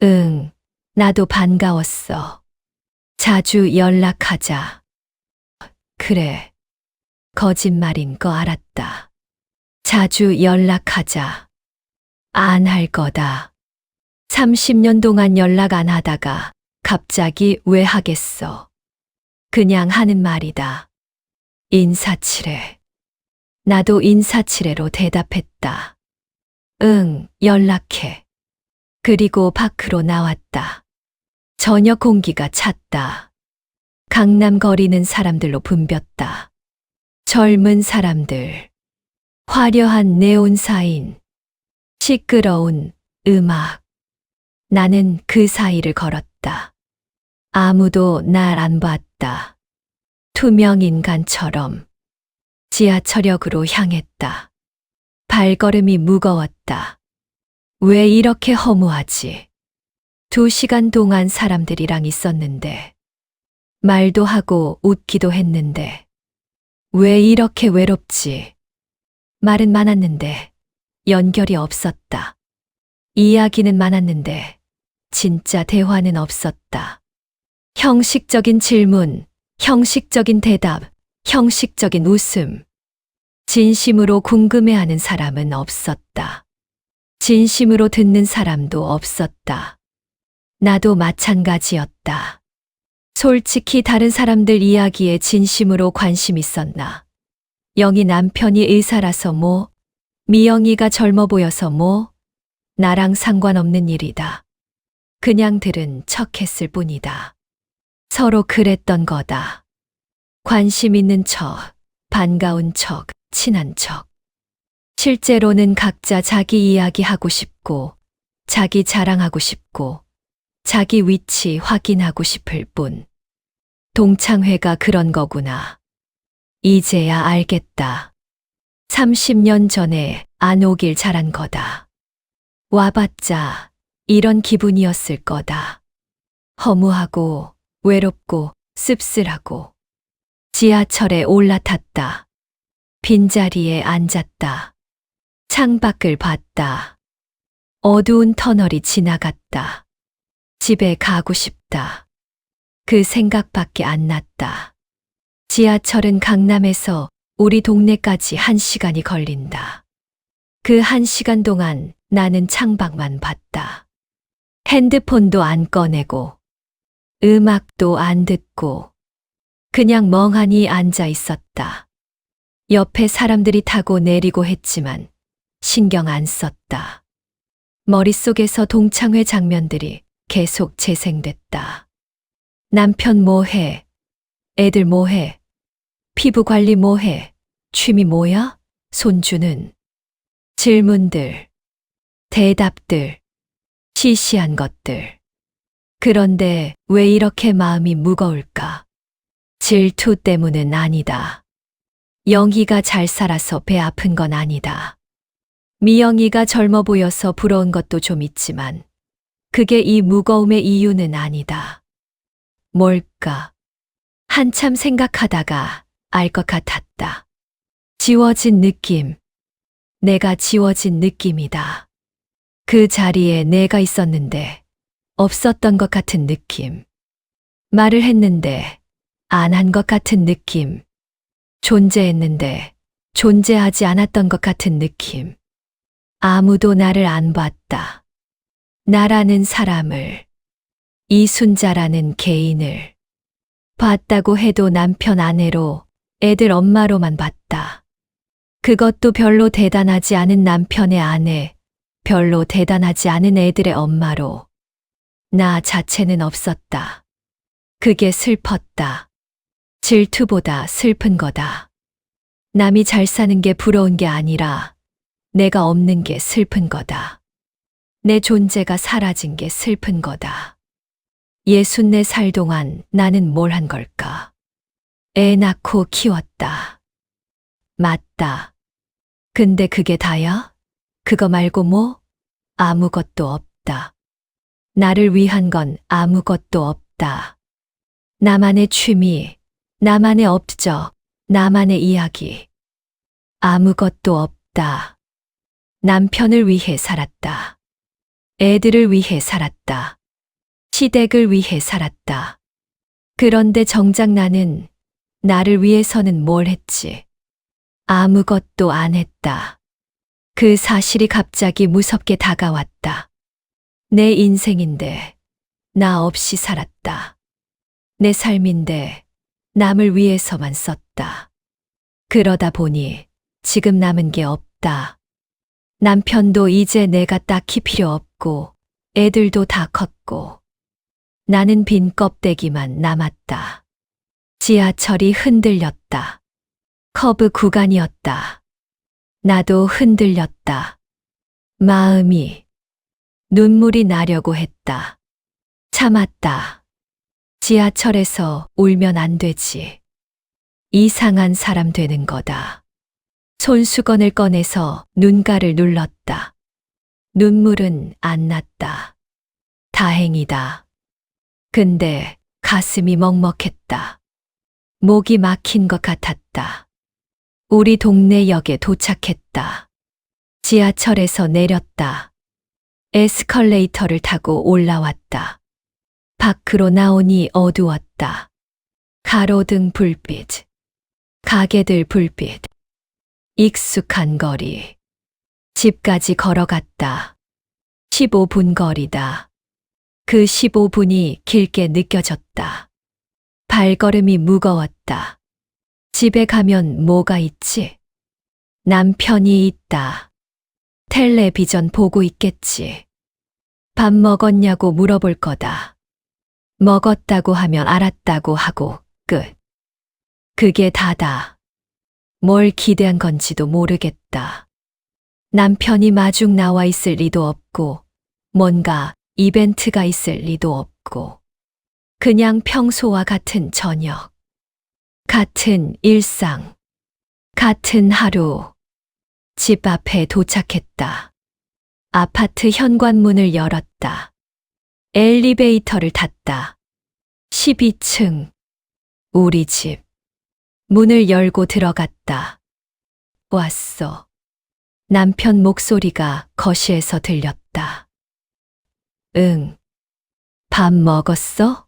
응, 나도 반가웠어. 자주 연락하자. 그래. 거짓말인 거 알았다. 자주 연락하자. 안 할 거다. 30년 동안 연락 안 하다가 갑자기 왜 하겠어. 그냥 하는 말이다. 인사치레. 나도 인사치레로 대답했다. 응, 연락해. 그리고 밖으로 나왔다. 저녁 공기가 찼다. 강남 거리는 사람들로 붐볐다. 젊은 사람들, 화려한 네온사인, 시끄러운 음악. 나는 그 사이를 걸었다. 아무도 날 안 봤다. 투명 인간처럼 지하철역으로 향했다. 발걸음이 무거웠다. 왜 이렇게 허무하지? 2시간 동안 사람들이랑 있었는데, 말도 하고 웃기도 했는데, 왜 이렇게 외롭지? 말은 많았는데, 연결이 없었다. 이야기는 많았는데, 진짜 대화는 없었다. 형식적인 질문, 형식적인 대답, 형식적인 웃음. 진심으로 궁금해하는 사람은 없었다. 진심으로 듣는 사람도 없었다. 나도 마찬가지였다. 솔직히 다른 사람들 이야기에 진심으로 관심 있었나? 영희 남편이 의사라서 뭐, 미영이가 젊어 보여서 뭐, 나랑 상관없는 일이다. 그냥 들은 척 했을 뿐이다. 서로 그랬던 거다. 관심 있는 척, 반가운 척, 친한 척. 실제로는 각자 자기 이야기 하고 싶고, 자기 자랑하고 싶고, 자기 위치 확인하고 싶을 뿐. 동창회가 그런 거구나. 이제야 알겠다. 30년 전에 안 오길 잘한 거다. 와봤자 이런 기분이었을 거다. 허무하고, 외롭고, 씁쓸하고. 지하철에 올라탔다. 빈자리에 앉았다. 창밖을 봤다. 어두운 터널이 지나갔다. 집에 가고 싶다. 그 생각밖에 안 났다. 지하철은 강남에서 우리 동네까지 1시간이 걸린다. 그 1시간 동안 나는 창밖만 봤다. 핸드폰도 안 꺼내고, 음악도 안 듣고, 그냥 멍하니 앉아 있었다. 옆에 사람들이 타고 내리고 했지만 신경 안 썼다. 머릿속에서 동창회 장면들이 계속 재생됐다. 남편 뭐해? 애들 뭐해? 피부 관리 뭐해? 취미 뭐야? 손주는? 질문들, 대답들, 시시한 것들. 그런데 왜 이렇게 마음이 무거울까? 질투 때문은 아니다. 영희가 잘 살아서 배 아픈 건 아니다. 미영이가 젊어 보여서 부러운 것도 좀 있지만 그게 이 무거움의 이유는 아니다. 뭘까? 한참 생각하다가 알 것 같았다. 지워진 느낌. 내가 지워진 느낌이다. 그 자리에 내가 있었는데 없었던 것 같은 느낌. 말을 했는데 안 한 것 같은 느낌. 존재했는데 존재하지 않았던 것 같은 느낌. 아무도 나를 안 봤다. 나라는 사람을, 이순자라는 개인을. 봤다고 해도 남편 아내로, 애들 엄마로만 봤다. 그것도 별로 대단하지 않은 남편의 아내, 별로 대단하지 않은 애들의 엄마로. 나 자체는 없었다. 그게 슬펐다. 질투보다 슬픈 거다. 남이 잘 사는 게 부러운 게 아니라 내가 없는 게 슬픈 거다. 내 존재가 사라진 게 슬픈 거다. 64살 동안 나는 뭘 한 걸까? 애 낳고 키웠다. 맞다. 근데 그게 다야? 그거 말고 뭐? 아무것도 없다. 나를 위한 건 아무것도 없다. 나만의 취미, 나만의 업적, 나만의 이야기. 아무것도 없다. 남편을 위해 살았다. 애들을 위해 살았다. 시댁을 위해 살았다. 그런데 정작 나는 나를 위해서는 뭘 했지? 아무것도 안 했다. 그 사실이 갑자기 무섭게 다가왔다. 내 인생인데 나 없이 살았다. 내 삶인데 남을 위해서만 썼다. 그러다 보니 지금 남은 게 없다. 남편도 이제 내가 딱히 필요 없고 애들도 다 컸고 나는 빈 껍데기만 남았다. 지하철이 흔들렸다. 커브 구간이었다. 나도 흔들렸다. 마음이 눈물이 나려고 했다. 참았다. 지하철에서 울면 안 되지. 이상한 사람 되는 거다. 손수건을 꺼내서 눈가를 눌렀다. 눈물은 안 났다. 다행이다. 근데 가슴이 먹먹했다. 목이 막힌 것 같았다. 우리 동네 역에 도착했다. 지하철에서 내렸다. 에스컬레이터를 타고 올라왔다. 밖으로 나오니 어두웠다. 가로등 불빛, 가게들 불빛, 익숙한 거리. 집까지 걸어갔다. 15분 거리다. 그 15분이 길게 느껴졌다. 발걸음이 무거웠다. 집에 가면 뭐가 있지? 남편이 있다. 텔레비전 보고 있겠지. 밥 먹었냐고 물어볼 거다. 먹었다고 하면 알았다고 하고 끝. 그게 다다. 뭘 기대한 건지도 모르겠다. 남편이 마중 나와 있을 리도 없고, 뭔가 이벤트가 있을 리도 없고, 그냥 평소와 같은 저녁, 같은 일상, 같은 하루. 집 앞에 도착했다. 아파트 현관문을 열었다. 엘리베이터를 탔다. 12층. 우리 집. 문을 열고 들어갔다. 왔어. 남편 목소리가 거실에서 들렸다. 응. 밥 먹었어?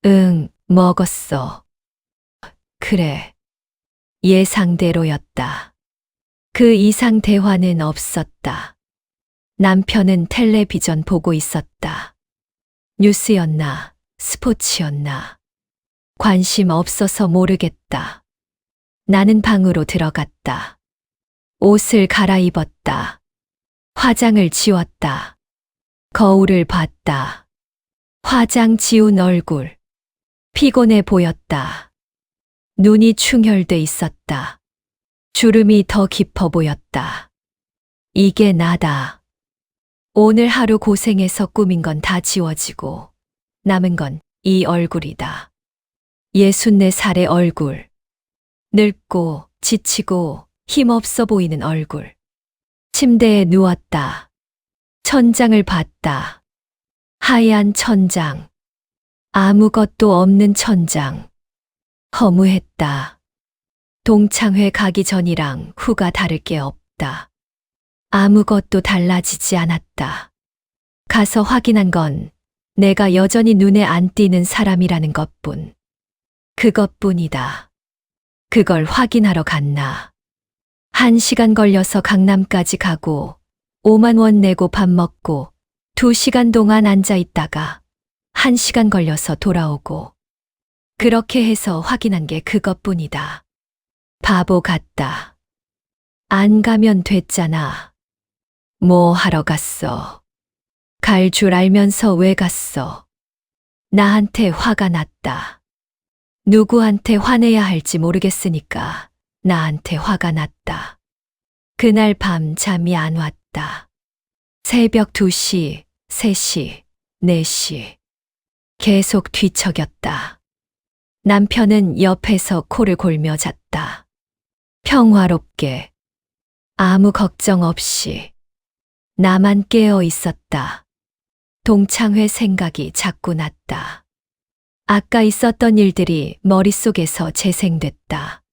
응, 먹었어. 그래. 예상대로였다. 그 이상 대화는 없었다. 남편은 텔레비전 보고 있었다. 뉴스였나, 스포츠였나. 관심 없어서 모르겠다. 나는 방으로 들어갔다. 옷을 갈아입었다. 화장을 지웠다. 거울을 봤다. 화장 지운 얼굴. 피곤해 보였다. 눈이 충혈돼 있었다. 주름이 더 깊어 보였다. 이게 나다. 오늘 하루 고생해서 꾸민 건 다 지워지고 남은 건 이 얼굴이다. 64살의 얼굴. 늙고 지치고 힘없어 보이는 얼굴. 침대에 누웠다. 천장을 봤다. 하얀 천장. 아무것도 없는 천장. 허무했다. 동창회 가기 전이랑 후가 다를 게 없다. 아무것도 달라지지 않았다. 가서 확인한 건 내가 여전히 눈에 안 띄는 사람이라는 것뿐. 그것뿐이다. 그걸 확인하러 갔나. 1시간 걸려서 강남까지 가고 5만 원 내고 밥 먹고 2시간 동안 앉아 있다가 1시간 걸려서 돌아오고. 그렇게 해서 확인한 게 그것뿐이다. 바보 같다. 안 가면 됐잖아. 뭐 하러 갔어? 갈 줄 알면서 왜 갔어? 나한테 화가 났다. 누구한테 화내야 할지 모르겠으니까 나한테 화가 났다. 그날 밤 잠이 안 왔다. 새벽 2시, 3시, 4시. 계속 뒤척였다. 남편은 옆에서 코를 골며 잤다. 평화롭게. 아무 걱정 없이. 나만 깨어 있었다. 동창회 생각이 자꾸 났다. 아까 있었던 일들이 머릿속에서 재생됐다.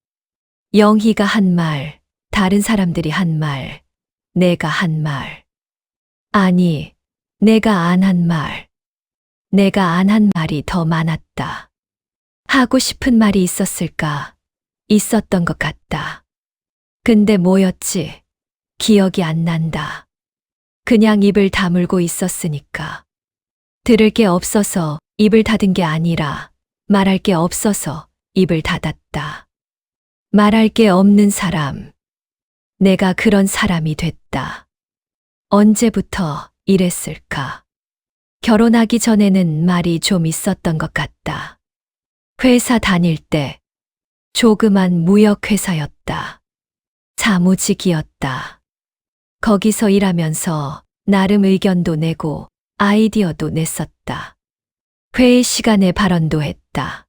영희가 한 말, 다른 사람들이 한 말, 내가 한 말. 아니, 내가 안 한 말. 내가 안 한 말이 더 많았다. 하고 싶은 말이 있었을까? 있었던 것 같다. 근데 뭐였지? 기억이 안 난다. 그냥 입을 다물고 있었으니까. 들을 게 없어서 입을 닫은 게 아니라 말할 게 없어서 입을 닫았다. 말할 게 없는 사람. 내가 그런 사람이 됐다. 언제부터 이랬을까? 결혼하기 전에는 말이 좀 있었던 것 같다. 회사 다닐 때 조그만 무역회사였다. 사무직이었다. 거기서 일하면서 나름 의견도 내고 아이디어도 냈었다. 회의 시간에 발언도 했다.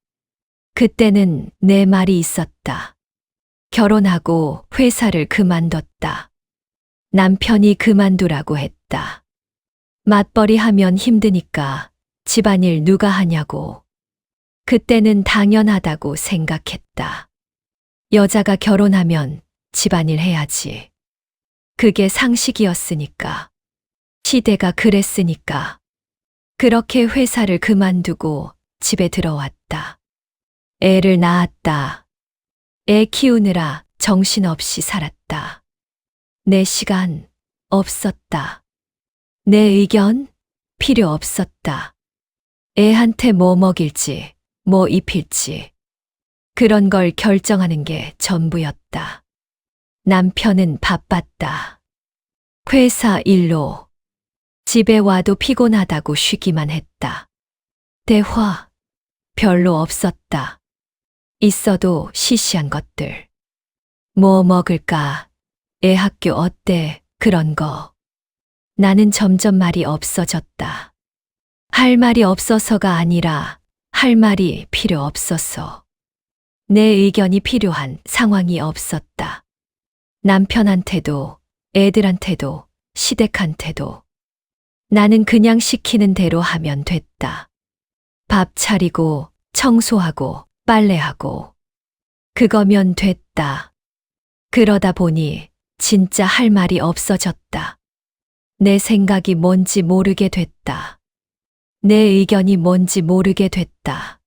그때는 내 말이 있었다. 결혼하고 회사를 그만뒀다. 남편이 그만두라고 했다. 맞벌이 하면 힘드니까 집안일 누가 하냐고. 그때는 당연하다고 생각했다. 여자가 결혼하면 집안일 해야지. 그게 상식이었으니까. 시대가 그랬으니까. 그렇게 회사를 그만두고 집에 들어왔다. 애를 낳았다. 애 키우느라 정신없이 살았다. 내 시간 없었다. 내 의견 필요 없었다. 애한테 뭐 먹일지, 뭐 입힐지. 그런 걸 결정하는 게 전부였다. 남편은 바빴다. 회사 일로. 집에 와도 피곤하다고 쉬기만 했다. 대화 별로 없었다. 있어도 시시한 것들. 뭐 먹을까? 애 학교 어때? 그런 거. 나는 점점 말이 없어졌다. 할 말이 없어서가 아니라 할 말이 필요 없어서. 내 의견이 필요한 상황이 없었다. 남편한테도, 애들한테도, 시댁한테도. 나는 그냥 시키는 대로 하면 됐다. 밥 차리고, 청소하고, 빨래하고. 그거면 됐다. 그러다 보니 진짜 할 말이 없어졌다. 내 생각이 뭔지 모르게 됐다. 내 의견이 뭔지 모르게 됐다.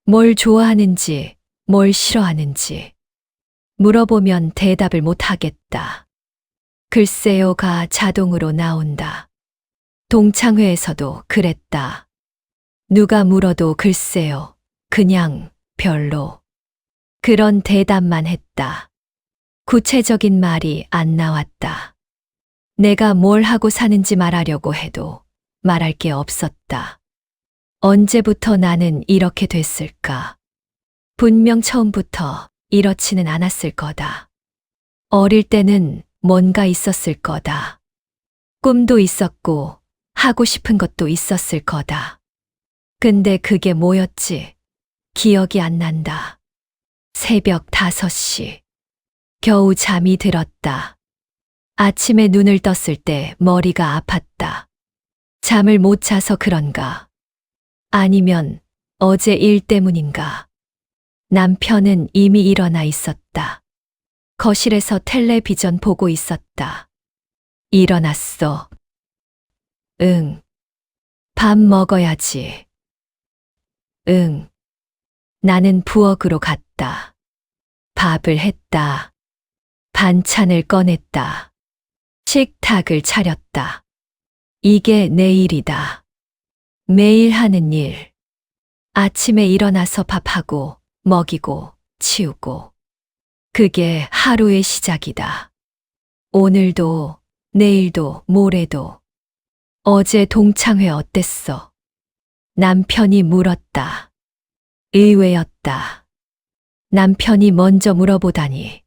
뭘 좋아하는지, 뭘 싫어하는지. 물어보면 대답을 못 하겠다. 글쎄요가 자동으로 나온다. 동창회에서도 그랬다. 누가 물어도 글쎄요, 그냥 별로. 그런 대답만 했다. 구체적인 말이 안 나왔다. 내가 뭘 하고 사는지 말하려고 해도 말할 게 없었다. 언제부터 나는 이렇게 됐을까? 분명 처음부터 이렇지는 않았을 거다. 어릴 때는 뭔가 있었을 거다. 꿈도 있었고 하고 싶은 것도 있었을 거다. 근데 그게 뭐였지? 기억이 안 난다. 새벽 5시. 겨우 잠이 들었다. 아침에 눈을 떴을 때 머리가 아팠다. 잠을 못 자서 그런가? 아니면 어제 일 때문인가? 남편은 이미 일어나 있었다. 거실에서 텔레비전 보고 있었다. 일어났어. 응. 밥 먹어야지. 응. 나는 부엌으로 갔다. 밥을 했다. 반찬을 꺼냈다. 식탁을 차렸다. 이게 내 일이다. 매일 하는 일. 아침에 일어나서 밥하고, 먹이고, 치우고. 그게 하루의 시작이다. 오늘도, 내일도, 모레도. 어제 동창회 어땠어? 남편이 물었다. 의외였다. 남편이 먼저 물어보다니.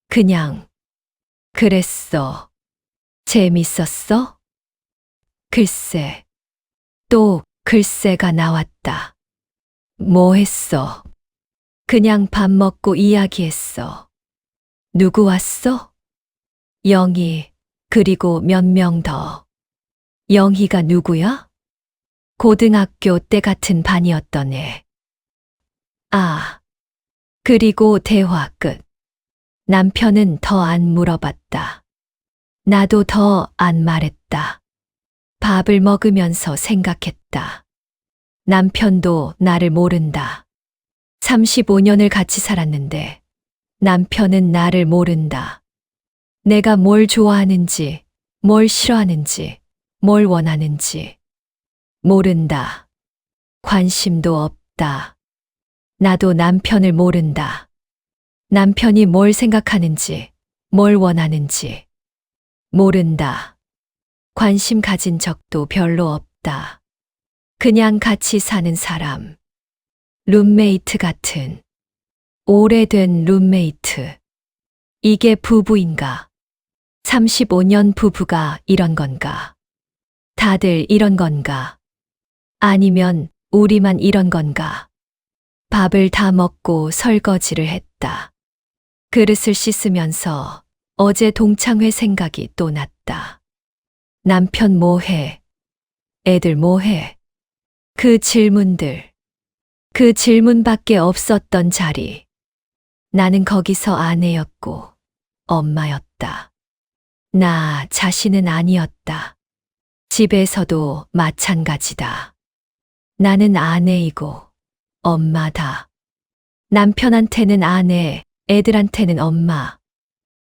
그냥, 그랬어. 재밌었어? 글쎄. 또 글쎄가 나왔다. 뭐 했어? 그냥 밥 먹고 이야기했어. 누구 왔어? 영희, 그리고 몇 명 더. 영희가 누구야? 고등학교 때 같은 반이었던 애. 아. 그리고 대화 끝. 남편은 더 안 물어봤다. 나도 더 안 말했다. 밥을 먹으면서 생각했다. 남편도 나를 모른다. 35년을 같이 살았는데 남편은 나를 모른다. 내가 뭘 좋아하는지, 뭘 싫어하는지, 뭘 원하는지 모른다. 관심도 없다. 나도 남편을 모른다. 남편이 뭘 생각하는지, 뭘 원하는지 모른다. 관심 가진 적도 별로 없다. 그냥 같이 사는 사람. 룸메이트 같은. 오래된 룸메이트. 이게 부부인가? 35년 부부가 이런 건가? 다들 이런 건가? 아니면 우리만 이런 건가? 밥을 다 먹고 설거지를 했다. 그릇을 씻으면서 어제 동창회 생각이 또 났다. 남편 뭐해? 애들 뭐해? 그 질문들. 그 질문밖에 없었던 자리. 나는 거기서 아내였고 엄마였다. 나 자신은 아니었다. 집에서도 마찬가지다. 나는 아내이고 엄마다. 남편한테는 아내, 애들한테는 엄마.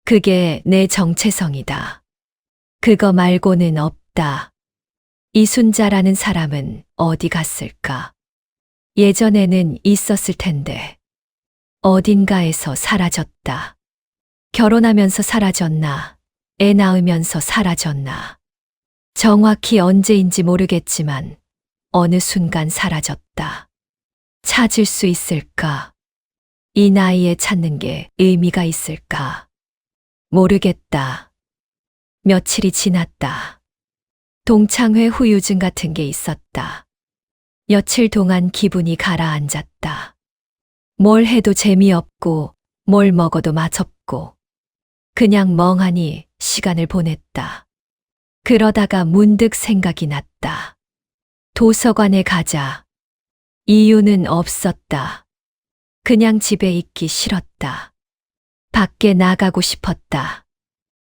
그게 내 정체성이다. 그거 말고는 없다. 이순자라는 사람은 어디 갔을까? 예전에는 있었을 텐데. 어딘가에서 사라졌다. 결혼하면서 사라졌나? 애 낳으면서 사라졌나? 정확히 언제인지 모르겠지만 어느 순간 사라졌다. 찾을 수 있을까? 이 나이에 찾는 게 의미가 있을까? 모르겠다. 며칠이 지났다. 동창회 후유증 같은 게 있었다. 며칠 동안 기분이 가라앉았다. 뭘 해도 재미없고 뭘 먹어도 맛없고 그냥 멍하니 시간을 보냈다. 그러다가 문득 생각이 났다. 도서관에 가자. 이유는 없었다. 그냥 집에 있기 싫었다. 밖에 나가고 싶었다.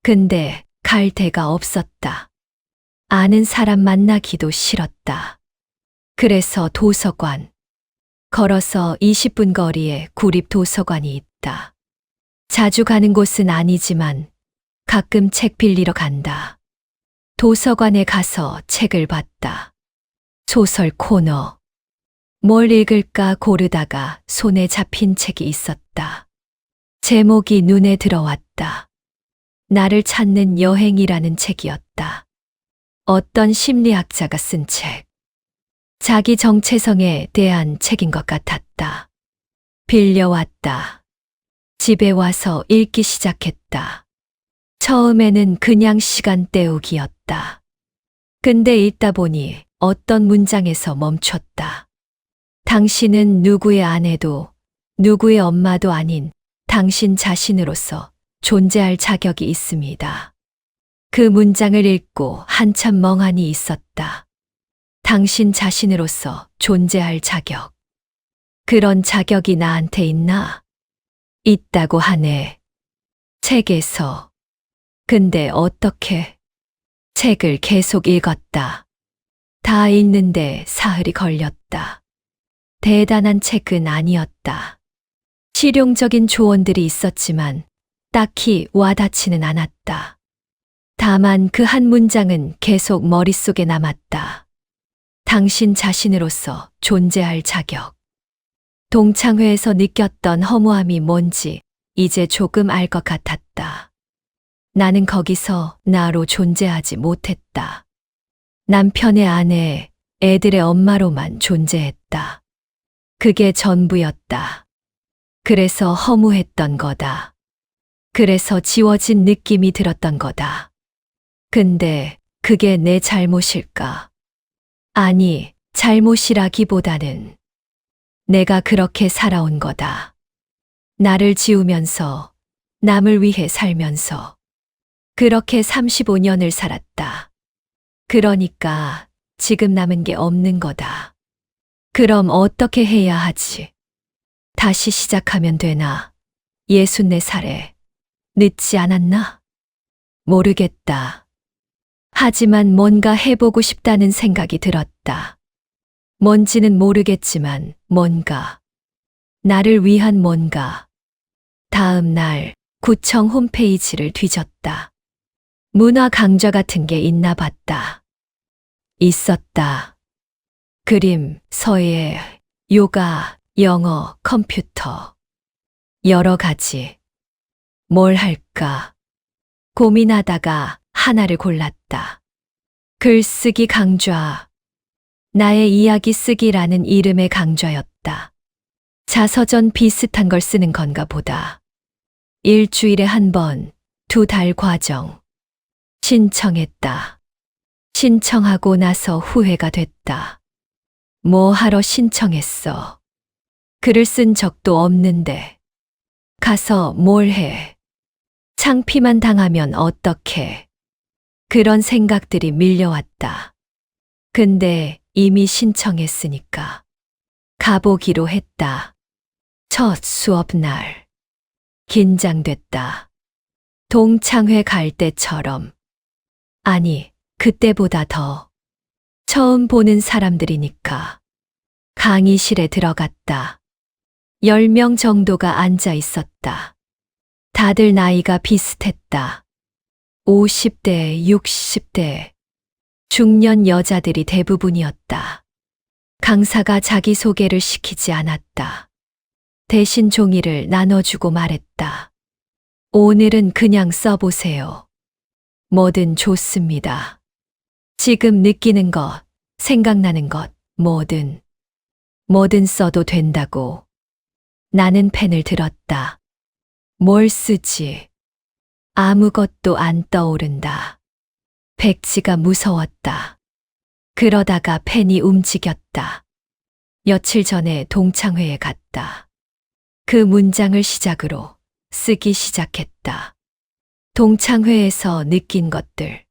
근데 갈 데가 없었다. 아는 사람 만나기도 싫었다. 그래서 도서관. 걸어서 20분 거리에 구립 도서관이 있다. 자주 가는 곳은 아니지만 가끔 책 빌리러 간다. 도서관에 가서 책을 봤다. 소설 코너. 뭘 읽을까 고르다가 손에 잡힌 책이 있었다. 제목이 눈에 들어왔다. 나를 찾는 여행이라는 책이었다. 어떤 심리학자가 쓴 책. 자기 정체성에 대한 책인 것 같았다. 빌려왔다. 집에 와서 읽기 시작했다. 처음에는 그냥 시간 때우기였다. 근데 읽다 보니 어떤 문장에서 멈췄다. 당신은 누구의 아내도 누구의 엄마도 아닌 당신 자신으로서 존재할 자격이 있습니다. 그 문장을 읽고 한참 멍하니 있었다. 당신 자신으로서 존재할 자격. 그런 자격이 나한테 있나? 있다고 하네. 책에서. 근데 어떻게? 책을 계속 읽었다. 다 읽는데 사흘이 걸렸다. 대단한 책은 아니었다. 실용적인 조언들이 있었지만 딱히 와닿지는 않았다. 다만 그 한 문장은 계속 머릿속에 남았다. 당신 자신으로서 존재할 자격. 동창회에서 느꼈던 허무함이 뭔지 이제 조금 알 것 같았다. 나는 거기서 나로 존재하지 못했다. 남편의 아내, 애들의 엄마로만 존재했다. 그게 전부였다. 그래서 허무했던 거다. 그래서 지워진 느낌이 들었던 거다. 근데 그게 내 잘못일까? 아니, 잘못이라기보다는 내가 그렇게 살아온 거다. 나를 지우면서, 남을 위해 살면서, 그렇게 35년을 살았다. 그러니까 지금 남은 게 없는 거다. 그럼 어떻게 해야 하지? 다시 시작하면 되나? 64살에. 늦지 않았나? 모르겠다. 하지만 뭔가 해보고 싶다는 생각이 들었다. 뭔지는 모르겠지만 뭔가. 나를 위한 뭔가. 다음 날 구청 홈페이지를 뒤졌다. 문화 강좌 같은 게 있나 봤다. 있었다. 그림, 서예, 요가, 영어, 컴퓨터. 여러 가지. 뭘 할까? 고민하다가 하나를 골랐다. 글쓰기 강좌. 나의 이야기 쓰기라는 이름의 강좌였다. 자서전 비슷한 걸 쓰는 건가 보다. 일주일에 한 번, 2달 과정. 신청했다. 신청하고 나서 후회가 됐다. 뭐 하러 신청했어? 글을 쓴 적도 없는데. 가서 뭘 해? 창피만 당하면 어떡해? 그런 생각들이 밀려왔다. 근데 이미 신청했으니까. 가보기로 했다. 첫 수업날. 긴장됐다. 동창회 갈 때처럼. 아니, 그때보다 더. 처음 보는 사람들이니까. 강의실에 들어갔다. 10명 정도가 앉아 있었다. 다들 나이가 비슷했다. 50대, 60대. 중년 여자들이 대부분이었다. 강사가 자기소개를 시키지 않았다. 대신 종이를 나눠주고 말했다. 오늘은 그냥 써보세요. 뭐든 좋습니다. 지금 느끼는 것, 생각나는 것, 뭐든 써도 된다고. 나는 펜을 들었다. 뭘 쓰지? 아무것도 안 떠오른다. 백지가 무서웠다. 그러다가 펜이 움직였다. 며칠 전에 동창회에 갔다. 그 문장을 시작으로 쓰기 시작했다. 동창회에서 느낀 것들.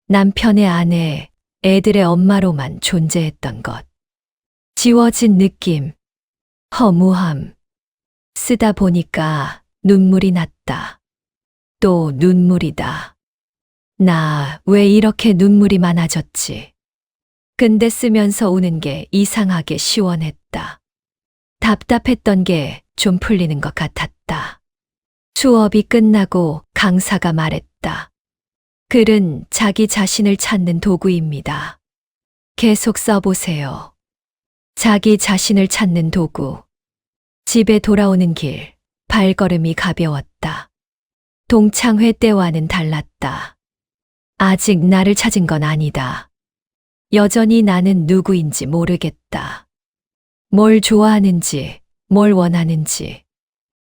남편의 아내, 애들의 엄마로만 존재했던 것. 지워진 느낌, 허무함. 쓰다 보니까 눈물이 났다. 또 눈물이다. 나 왜 이렇게 눈물이 많아졌지? 근데 쓰면서 우는 게 이상하게 시원했다. 답답했던 게 좀 풀리는 것 같았다. 수업이 끝나고 강사가 말했다. 글은 자기 자신을 찾는 도구입니다. 계속 써보세요. 자기 자신을 찾는 도구. 집에 돌아오는 길, 발걸음이 가벼웠다. 동창회 때와는 달랐다. 아직 나를 찾은 건 아니다. 여전히 나는 누구인지 모르겠다. 뭘 좋아하는지, 뭘 원하는지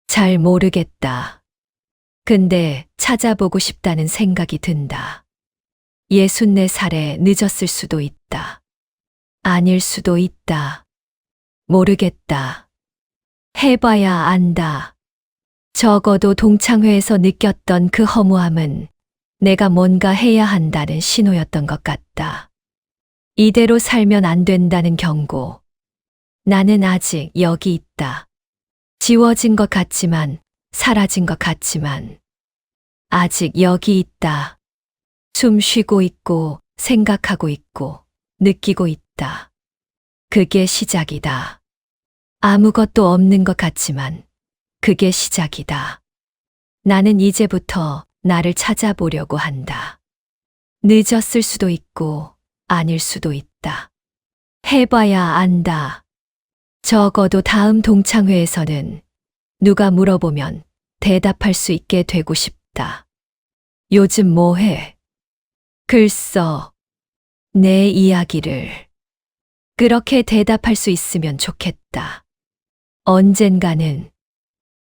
잘 모르겠다. 근데 찾아보고 싶다는 생각이 든다. 64살에 늦었을 수도 있다. 아닐 수도 있다. 모르겠다. 해봐야 안다. 적어도 동창회에서 느꼈던 그 허무함은 내가 뭔가 해야 한다는 신호였던 것 같다. 이대로 살면 안 된다는 경고. 나는 아직 여기 있다. 지워진 것 같지만, 사라진 것 같지만, 아직 여기 있다. 숨 쉬고 있고, 생각하고 있고, 느끼고 있다. 그게 시작이다. 아무것도 없는 것 같지만, 그게 시작이다. 나는 이제부터 나를 찾아보려고 한다. 늦었을 수도 있고, 아닐 수도 있다. 해봐야 안다. 적어도 다음 동창회에서는 누가 물어보면 대답할 수 있게 되고 싶다. 요즘 뭐 해? 글 써. 내 이야기를. 그렇게 대답할 수 있으면 좋겠다. 언젠가는